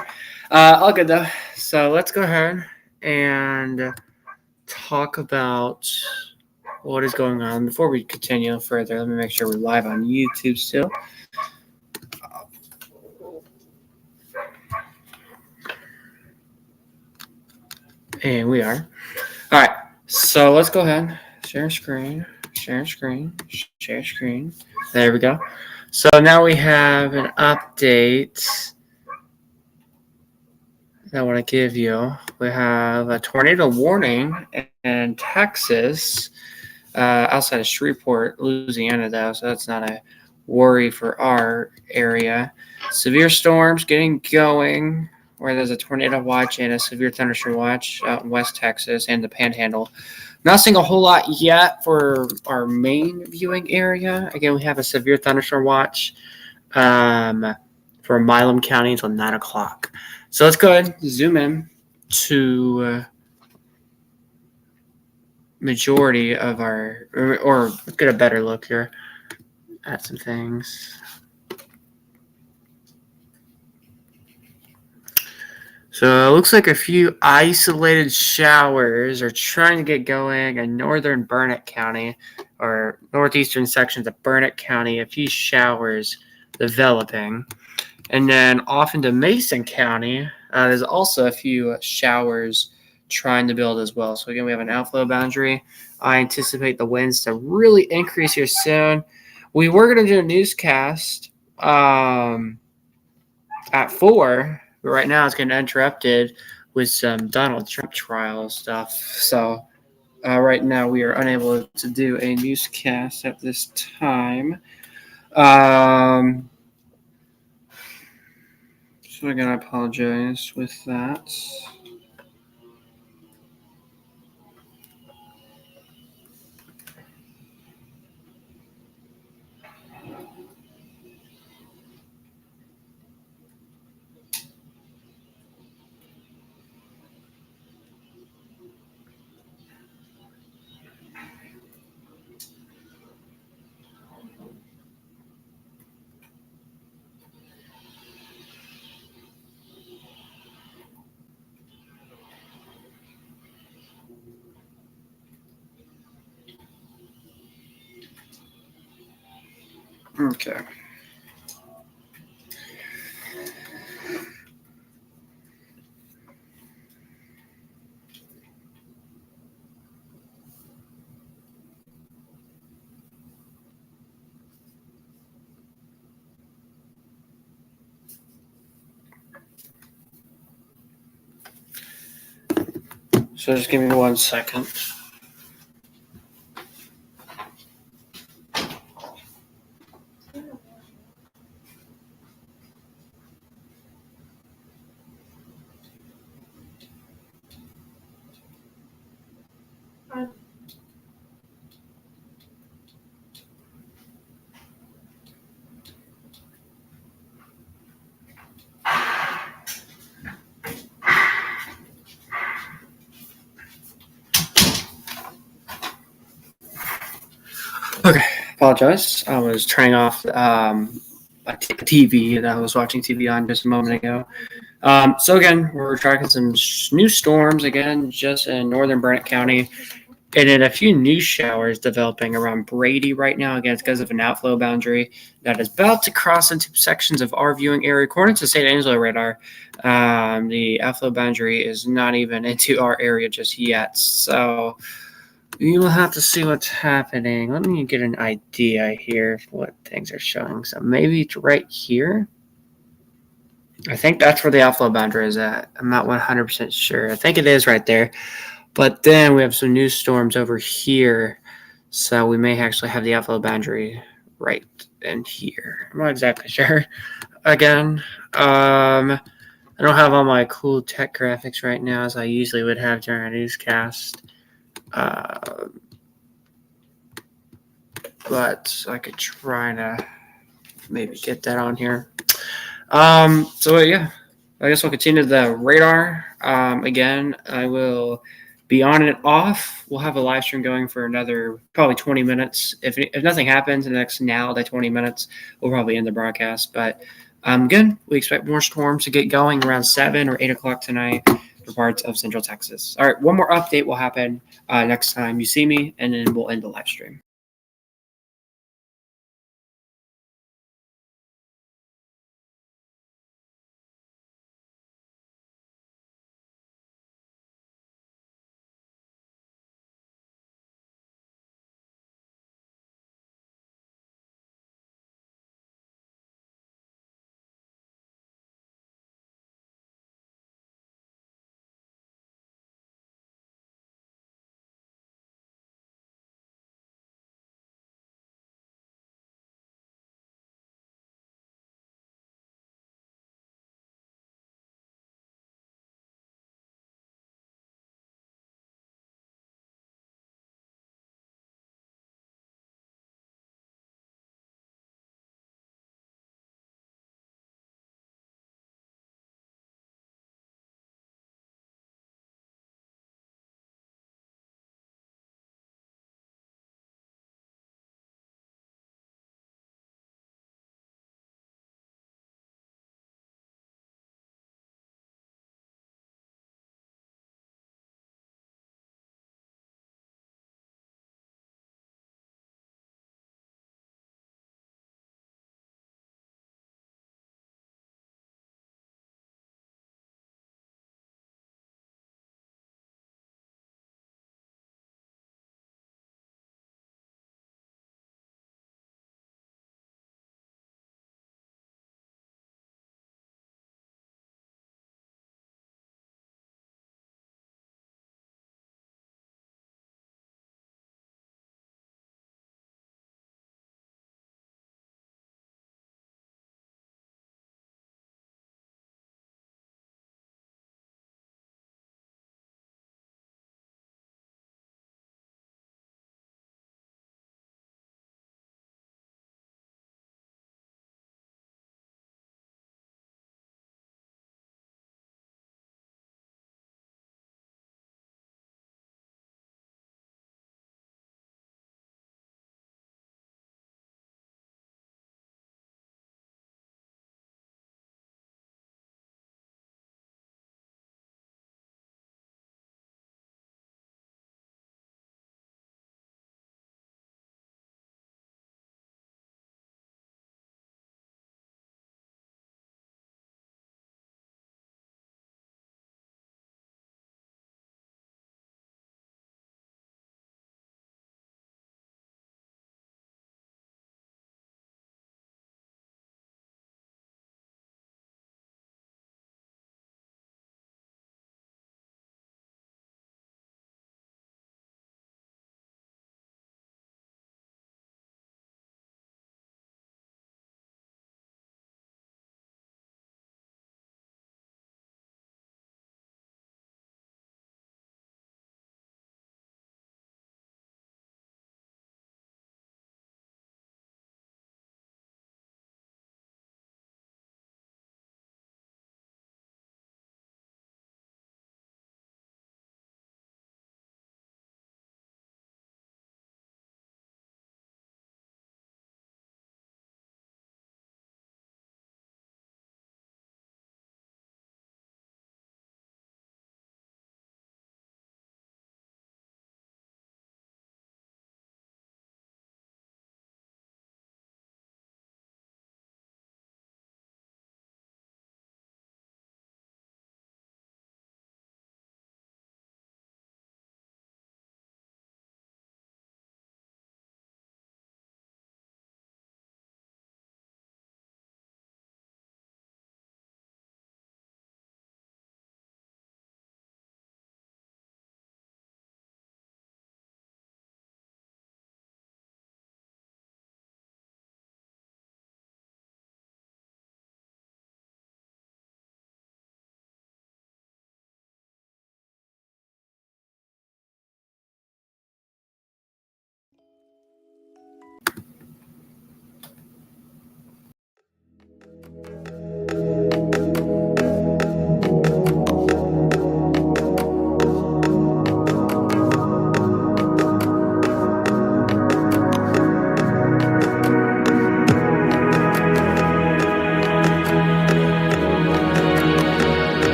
All good though. So let's go ahead and talk about what is going on. Before we continue further, let me make sure we're live on YouTube still. And we are. All right, so let's go ahead. Share screen, share screen, share screen. There we go. So now we have an update that I want to give you. We have a tornado warning in Texas, outside of Shreveport, Louisiana, though, so that's not a worry for our area. Severe storms getting going, where there's a tornado watch and a severe thunderstorm watch out in West Texas and the Panhandle. Not seeing a whole lot yet for our main viewing area. Again, we have a severe thunderstorm watch for Milam County until 9 o'clock. So let's go ahead and zoom in to majority of our, or let's get a better look here at some things. So it looks like a few isolated showers are trying to get going in northern Burnett County or northeastern sections of Burnett County, a few showers developing. And then off into Mason County, there's also a few showers trying to build as well. So again, we have an outflow boundary. I anticipate the winds to really increase here soon. We were going to do a newscast at 4, but right now it's getting interrupted with some Donald Trump trial stuff. So right now we are unable to do a newscast at this time. So again, I apologize with that. Okay. So just give me 1 second. Okay, apologize. I was turning off a TV that I was watching TV on just a moment ago. So again, we're tracking some new storms again, just in northern Burnett County, and then a few new showers developing around Brady right now. Again, it's because of an outflow boundary that is about to cross into sections of our viewing area. According to St. Angelo radar, the outflow boundary is not even into our area just yet. So you will have to see what's happening. Let me get an idea here of what things are showing. So maybe it's right here. I think that's where the outflow boundary is at. I'm not 100% sure. I think it is right there. But then we have some new storms over here. So we may actually have the outflow boundary right in here. I'm not exactly sure. Again, I don't have all my cool tech graphics right now as I usually would have during a newscast. But I could try to maybe get that on here. So yeah, I guess we'll continue the radar. Again, I will be on and off. We'll have a live stream going for another probably 20 minutes. If nothing happens in the next now to 20 minutes, we'll probably end the broadcast. But good. We expect more storms to get going around 7 or 8 o'clock tonight for parts of Central Texas. All right, one more update will happen next time you see me, and then we'll end the live stream.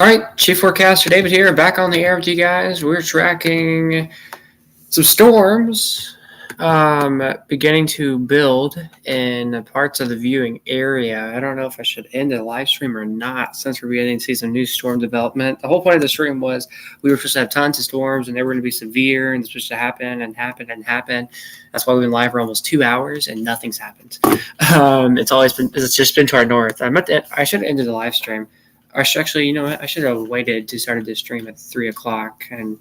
All right, Chief Forecaster David here, back on the air with you guys. We're tracking some storms beginning to build in parts of the viewing area. I don't know if I should end the live stream or not, since we're beginning to see some new storm development. The whole point of the stream was we were supposed to have tons of storms, and they were going to be severe, and it's supposed to happen and happen and happen. That's why we've been live for almost 2 hours, and nothing's happened. It's just been to our north. I should have ended the live stream. I should actually, you know what? I should have waited to start this stream at 3 o'clock, and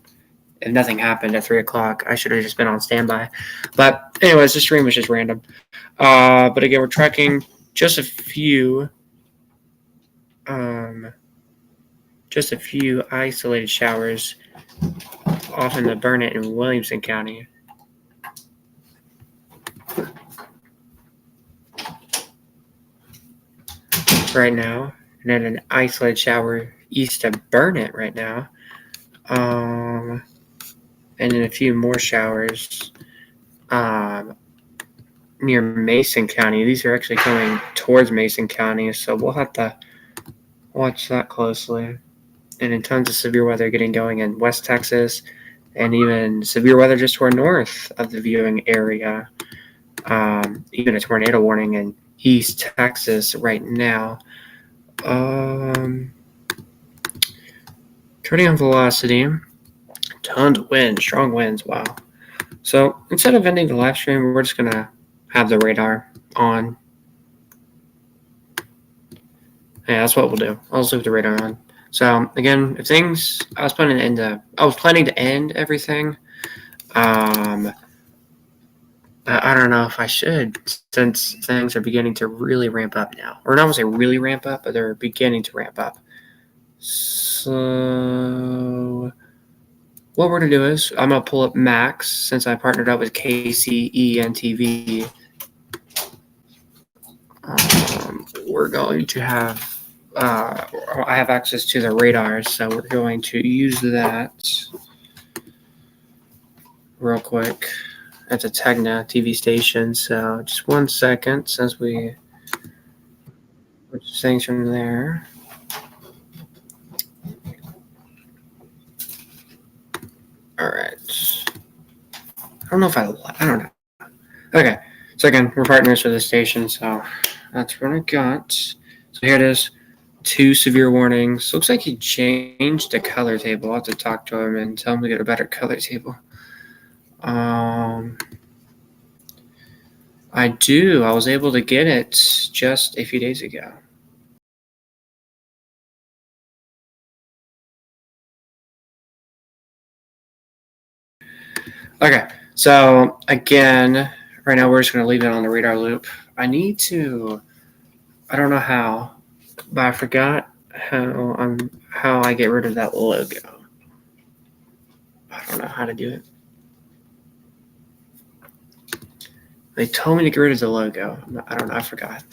if nothing happened at 3 o'clock, I should have just been on standby. But anyways, the stream was just random. But again, we're tracking just a few isolated showers off in the Burnett and Williamson County. Right now, and then an isolated shower east of Burnett right now. And then a few more showers near Mason County. These are actually coming towards Mason County, so we'll have to watch that closely. And then tons of severe weather getting going in West Texas, and even severe weather just to our north of the viewing area. Even a tornado warning in East Texas right now. Turning on velocity. Tons of wind, strong winds, wow. So instead of ending the live stream, we're just going to have the radar on. Yeah, that's what we'll do. I'll just leave the radar on. So again, I was planning to end everything. But I don't know if I should, since things are beginning to really ramp up now. Or not to say really ramp up, but they're beginning to ramp up. So what we're going to do is I'm going to pull up Max, since I partnered up with KCEN-TV. We're going to have, I have access to the radars, so we're going to use that real quick. It's a Tegna TV station, so just 1 second, since we put things from there. All right. I don't know. Okay. So again, we're partners with the station, so that's what I got. So here it is. 2 severe warnings. Looks like he changed the color table. I'll have to talk to him and tell him to get a better color table. I was able to get it just a few days ago. Okay, so again, right now we're just going to leave it on the radar loop. I don't know how, but I forgot how I get rid of that logo. I don't know how to do it. They told me to get rid of the logo. I don't know. I forgot.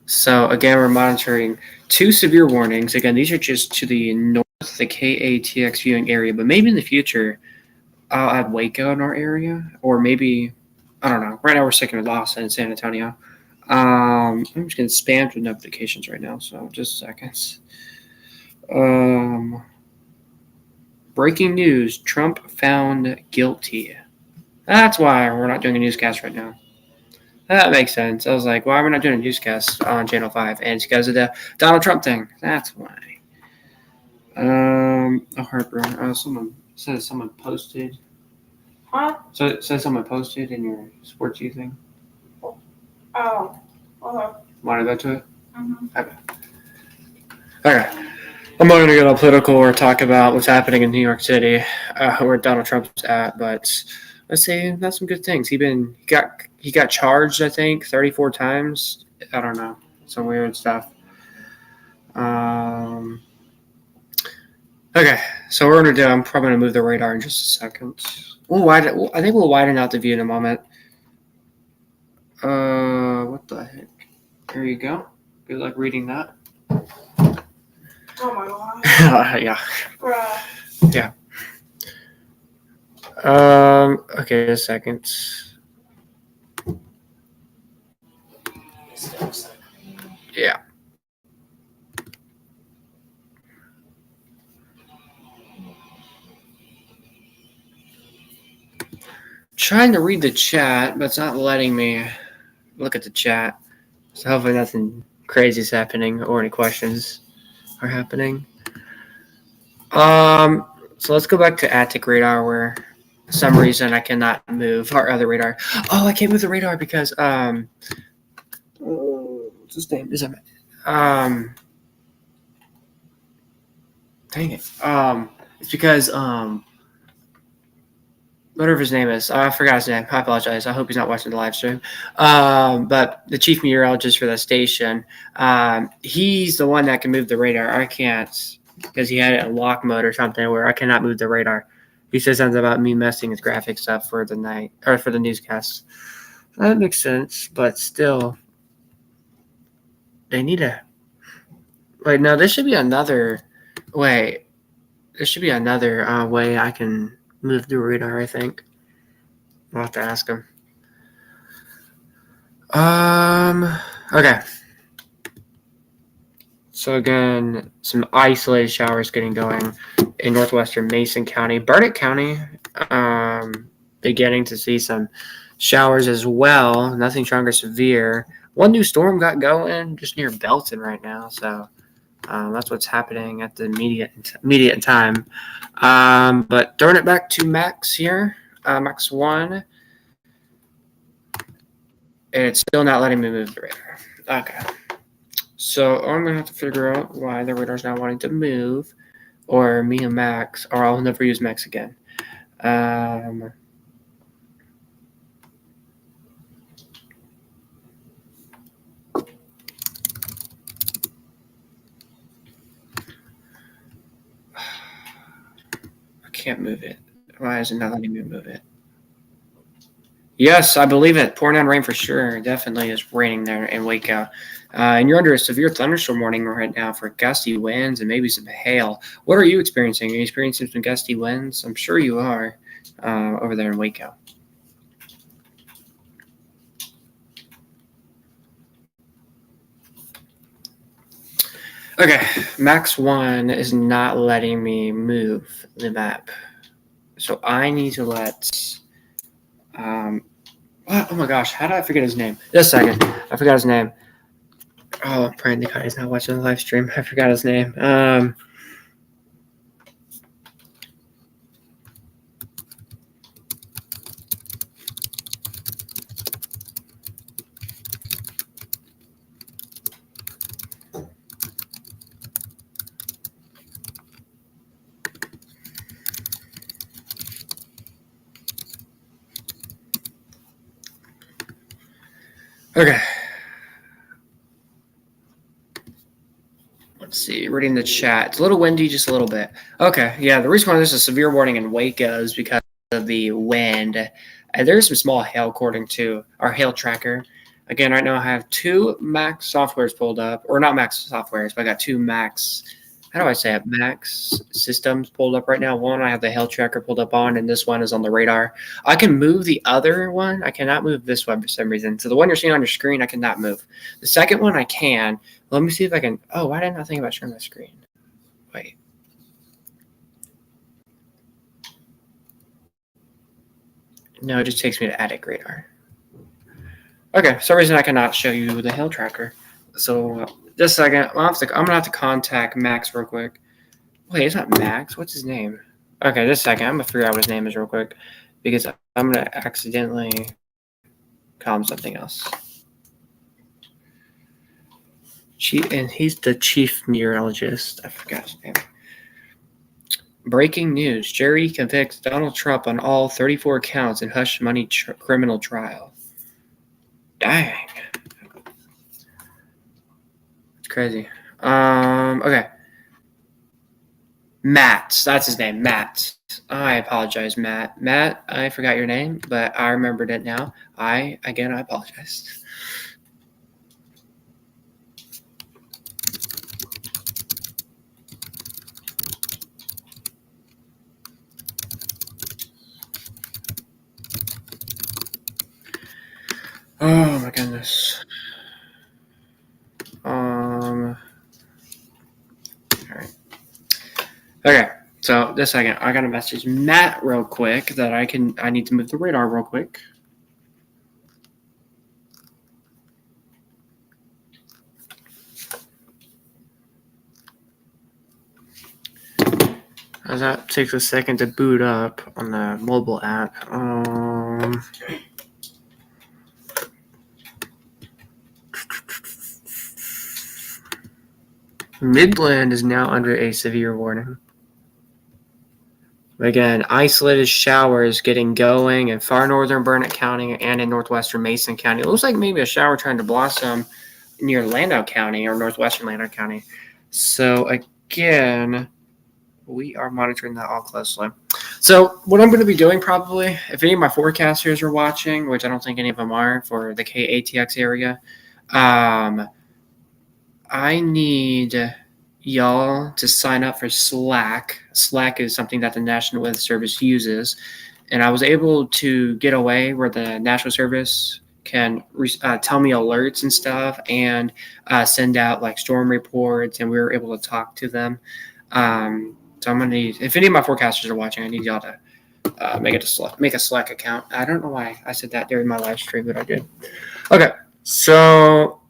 So again, we're monitoring 2 severe warnings. Again, these are just to the north of the KATX viewing area, but maybe in the future I'll add Waco in our area, or maybe, I don't know. Right now we're sticking with Lawson and San Antonio. I'm just getting spammed with notifications right now, so just seconds. Breaking news, Trump found guilty. That's why we're not doing a newscast right now. That makes sense. I was like, why are we not doing a newscast on Channel 5? And it's because of the Donald Trump thing. That's why. Heartburn. Someone says someone posted. Huh? So it says someone posted in your sports U thing. Oh. Okay. Want to go to it? Mm-hmm. Okay. I'm not going to get all political or talk about what's happening in New York City, where Donald Trump's at, but let's say that's some good things. He got charged, I think, 34 times. I don't know, some weird stuff. Okay, so what we're gonna do, I'm probably gonna move the radar in just a second. I think we'll widen out the view in a moment. What the heck? There you go. Good luck reading that. Oh my god. Yeah. Bruh. Yeah. Okay, a second. Yeah. Trying to read the chat, but it's not letting me look at the chat. So hopefully nothing crazy is happening or any questions are happening. So let's go back to attic radar where for some reason I cannot move our other radar. Oh, I can't move the radar because what's his name? Is it dang it. It's because whatever his name is, I forgot his name. I apologize. I hope he's not watching the live stream. But the chief meteorologist for the station, he's the one that can move the radar. I can't because he had it in lock mode or something where I cannot move the radar. He says something about me messing his graphics up for the night or for the newscast. That makes sense, but still, they need to. Wait, no, there should be another way. There should be another way I can move the radar, I think. I'll have to ask him. Okay. So again, some isolated showers getting going in northwestern Mason County. Burnett County, beginning to see some showers as well. Nothing strong or severe. One new storm got going just near Belton right now. So that's what's happening at the immediate time. But throwing it back to Max here. Max 1. And it's still not letting me move the radar. Okay. So I'm going to have to figure out why the radar's not wanting to move. Or me and Max. Or I'll never use Max again. I can't move it. Why is it not letting me move it? Yes, I believe it. Pouring down rain for sure. It definitely is raining there in Waco. And you're under a severe thunderstorm warning right now for gusty winds and maybe some hail. What are you experiencing? Are you experiencing some gusty winds? I'm sure you are over there in Waco. Okay, Max 1 is not letting me move the map. So I need to let what? Oh my gosh, how did I forget his name? Just a second. I forgot his name. Oh, I'm praying the guy is not watching the live stream. I forgot his name. Okay. Let's see. Reading the chat. It's a little windy, just a little bit. Okay. Yeah. The reason why there's a severe warning in Waco is because of the wind. And there's some small hail according to our hail tracker. Again, right now I have 2 Max softwares pulled up, or not Max softwares, but I got 2 Max. How do I say it? Max systems pulled up right now. One I have the hail tracker pulled up on, and this one is on the radar. I can move the other one. I cannot move this one for some reason. So the one you're seeing on your screen, I cannot move. The second one I can. Let me see if I can. Oh, why didn't I think about sharing my screen? Wait. No, it just takes me to attic radar. Okay, for some reason I cannot show you the hail tracker. So just a second. I'm gonna have to contact Max real quick. Wait, it's not Max. What's his name? Okay, just a second. I'm gonna figure out what his name is real quick because I'm gonna accidentally call him something else. And he's the chief meteorologist. I forgot his name. Breaking news: Jury convicts Donald Trump on all 34 counts in hush money criminal trial. Dang, it's crazy. Okay. Matt, that's his name, Matt. I apologize, Matt. Matt, I forgot your name, but I remembered it now. I apologize. Oh my goodness. Okay, so this second, I gotta message Matt real quick that I need to move the radar real quick. As that takes a second to boot up on the mobile app. Midland is now under a severe warning. Again, isolated showers getting going in far northern Burnett County and in northwestern Mason County. It looks like maybe a shower trying to blossom near Landau County or northwestern Landau County. So again, we are monitoring that all closely. So what I'm going to be doing probably, if any of my forecasters are watching, which I don't think any of them are for the KATX area, I need y'all to sign up for Slack. Slack is something that the National Weather Service uses. And I was able to get away where the National Service can tell me alerts and stuff and send out like storm reports, and we were able to talk to them. So I'm gonna need, if any of my forecasters are watching, I need y'all to make a Slack account. I don't know why I said that during my live stream, but I did. Okay, so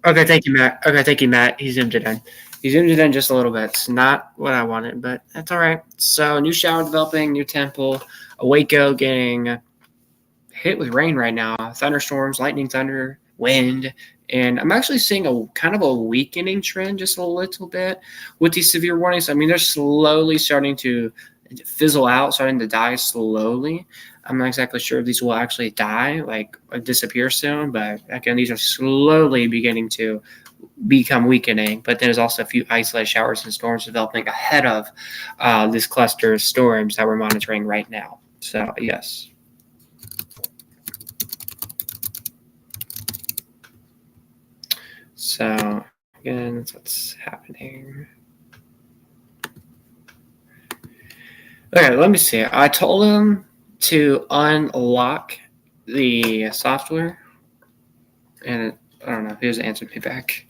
thank you, Matt. He zoomed it in. He zoomed it in just a little bit. It's not what I wanted, but that's all right. So new shower developing, new Temple, Waco getting hit with rain right now. Thunderstorms, lightning, thunder, wind. And I'm actually seeing a kind of a weakening trend just a little bit with these severe warnings. I mean, they're slowly starting to fizzle out, starting to die slowly. I'm not exactly sure if these will actually die, like disappear soon, but again, these are slowly beginning to become weakening. But there's also a few isolated showers and storms developing ahead of this cluster of storms that we're monitoring right now. So, yes. So, again, that's what's happening. Okay, let me see. I told him to unlock the software, and I don't know. He hasn't answered me back.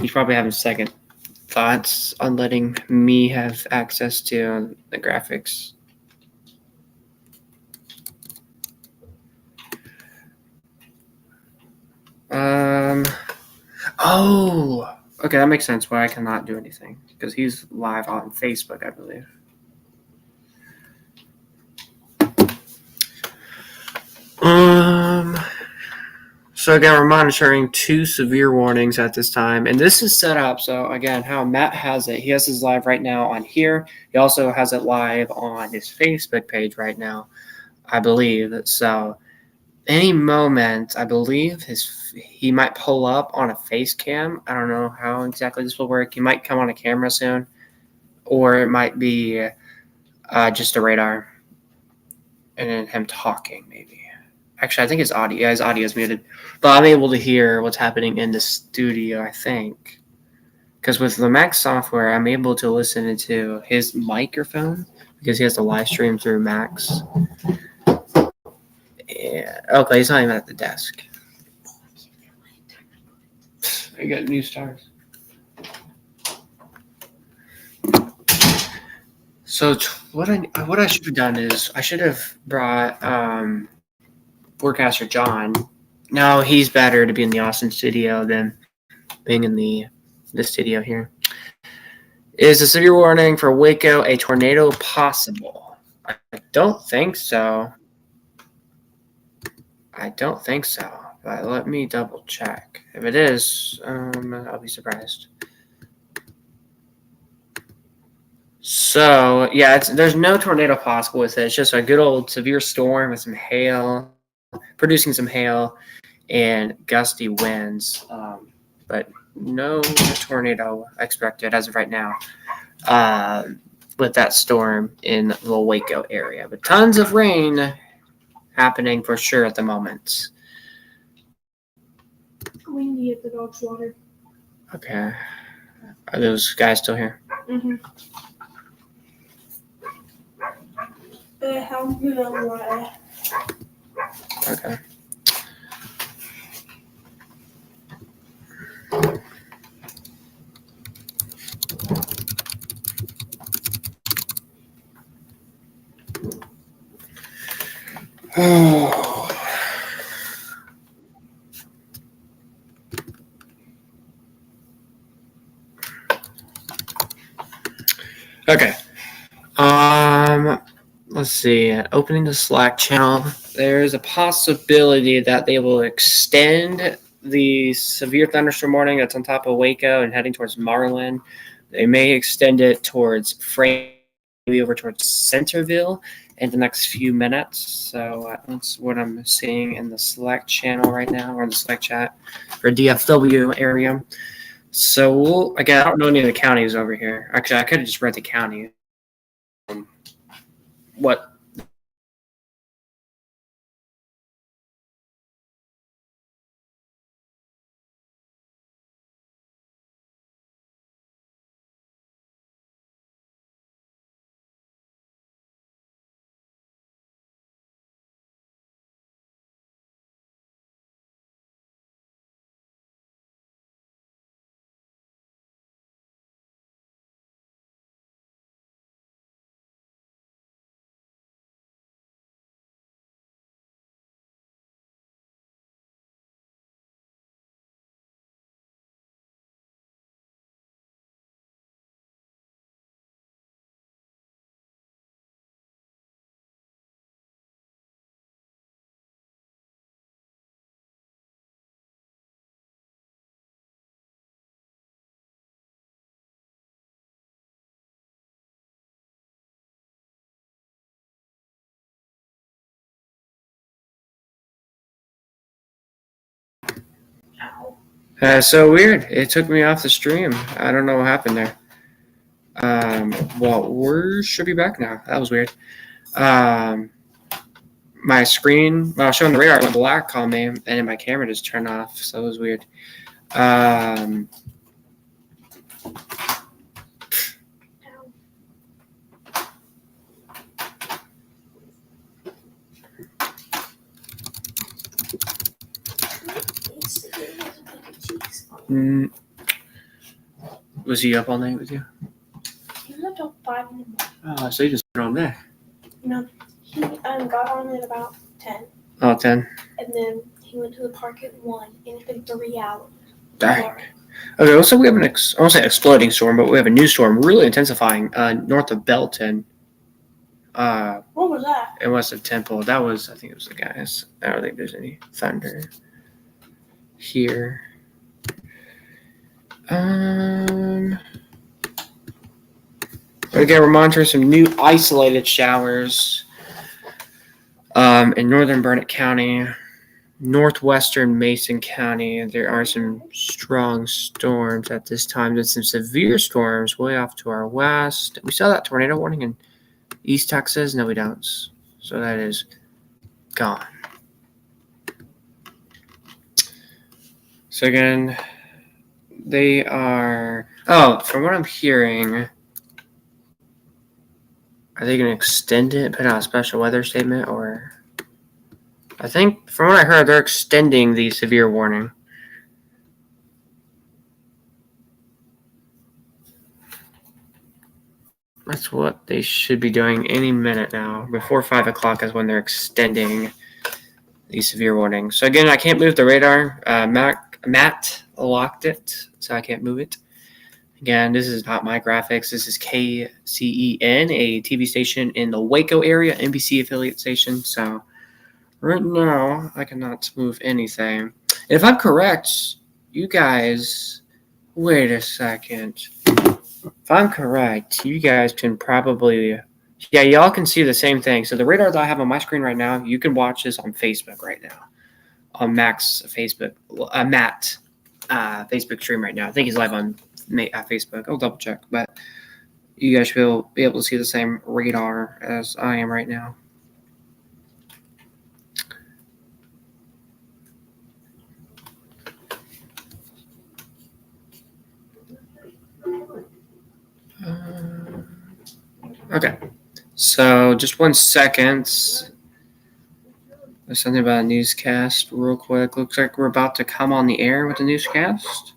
He's probably having second thoughts on letting me have access to the graphics. Oh, okay, that makes sense why I cannot do anything, because he's live on Facebook, I believe. So again, we're monitoring 2 severe warnings at this time, and this is set up. So again, how Matt has it, he has his live right now on here. He also has it live on his Facebook page right now, I believe. So any moment, I believe he might pull up on a face cam. I don't know how exactly this will work. He might come on a camera soon, or it might be just a radar and then him talking maybe. Actually, I think his audio is muted, but I'm able to hear what's happening in the studio, I think. Because with the Mac software, I'm able to listen into his microphone because he has the live stream through Macs. Yeah. Okay, he's not even at the desk. I got new stars. So what I should have done is I should have brought forecaster John. No, he's better to be in the Austin studio than being in the studio here. Is a severe warning for Waco a tornado possible? I don't think so. But let me double check. If it is, I'll be surprised. So yeah, there's no tornado possible with it. It's just a good old severe storm with some hail, producing some hail and gusty winds, but no tornado expected as of right now with that storm in the Waco area. But tons of rain happening for sure at the moment. We need to get the dog's water. Okay. Are those guys still here? Mm-hmm. How good water? Okay. Oh. Okay. Let's see. Opening the Slack channel. There's a possibility that they will extend the severe thunderstorm warning that's on top of Waco and heading towards Marlin. They may extend it towards Franklin, maybe over towards Centerville in the next few minutes. So that's what I'm seeing in the Slack channel right now, or in the Slack chat for DFW area. So again, I don't know any of the counties over here. Actually, I could have just read the county. What? So weird. It took me off the stream. I don't know what happened there. Well, we should be back now. That was weird. My screen, while showing the radar, went black on me, and then my camera just turned off. So it was weird. Was he up all night with you? He was up till 5 in the morning. Oh, so you just put on there. No, he got on at about 10. Oh, 10. And then he went to the park at 1, and it's been 3 hours. Dang. Okay, so we have I won't say exploding storm, but we have a new storm really intensifying north of Belton. What was that? And west of Temple. That was, I think it was the guys. I don't think there's any thunder here. Again, we're monitoring some new isolated showers in northern Burnett County, northwestern Mason County. There are some strong storms at this time. There's some severe storms way off to our west. We saw that tornado warning in East Texas. No, we don't. So that is gone. So again, they are. Oh, from what I'm hearing, are they going to extend it, put out a special weather statement, or? I think, from what I heard, they're extending the severe warning. That's what they should be doing any minute now. Before 5 o'clock is when they're extending the severe warning. So again, I can't move the radar. Matt locked it, so I can't move it. Again, this is not my graphics. This is KCEN, a TV station in the Waco area, NBC affiliate station. So right now, I cannot move anything. If I'm correct, you guys, wait a second. If I'm correct, you guys can probably, yeah, y'all can see the same thing. So the radar that I have on my screen right now, you can watch this on Facebook right now, on Mac's Facebook, Matt Facebook stream right now. I think he's live on Facebook. I'll double check, but you guys will be able to see the same radar as I am right now. Okay, so just 1 second. There's something about a newscast real quick. Looks like we're about to come on the air with the newscast.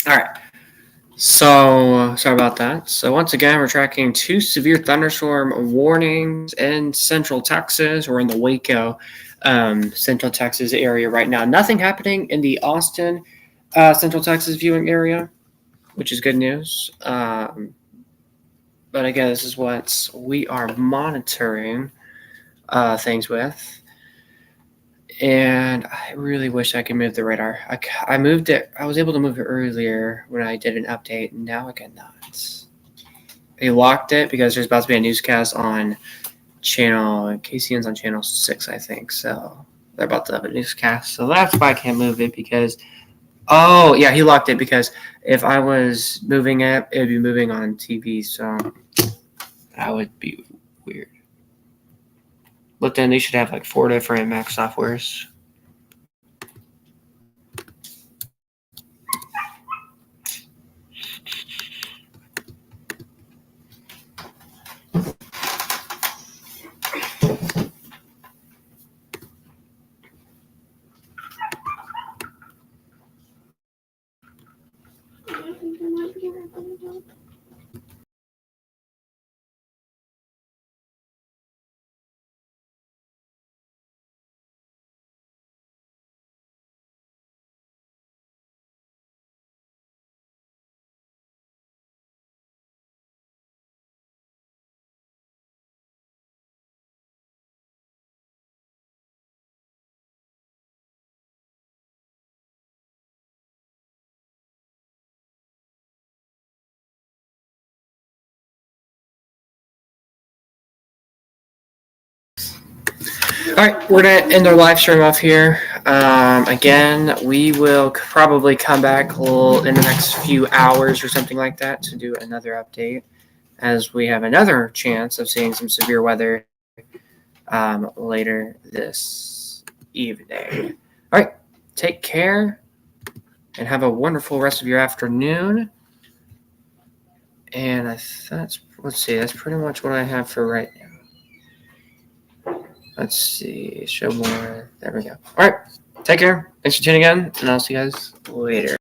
All right. So, sorry about that. So, once again, we're tracking 2 severe thunderstorm warnings in Central Texas. We're in the Waco, Central Texas area right now. Nothing happening in the Austin, Central Texas viewing area, which is good news. But again, this is what we are monitoring things with. And I really wish I could move the radar. I moved it. I was able to move it earlier when I did an update. And now I cannot. They locked it because there's about to be a newscast on channel KCN's on channel 6, I think. So they're about to have a newscast. So that's why I can't move it because. Oh yeah, he locked it because if I was moving it, it'd be moving on TV. So that would be weird. But then they should have like 4 different Mac softwares. All right, we're gonna end our live stream off here. Again, we will probably come back in the next few hours or something like that to do another update, as we have another chance of seeing some severe weather later this evening. All right, take care and have a wonderful rest of your afternoon. And let's see, that's pretty much what I have for right now. Let's see, show more. There we go. All right, take care. Thanks for tuning in, and I'll see you guys later.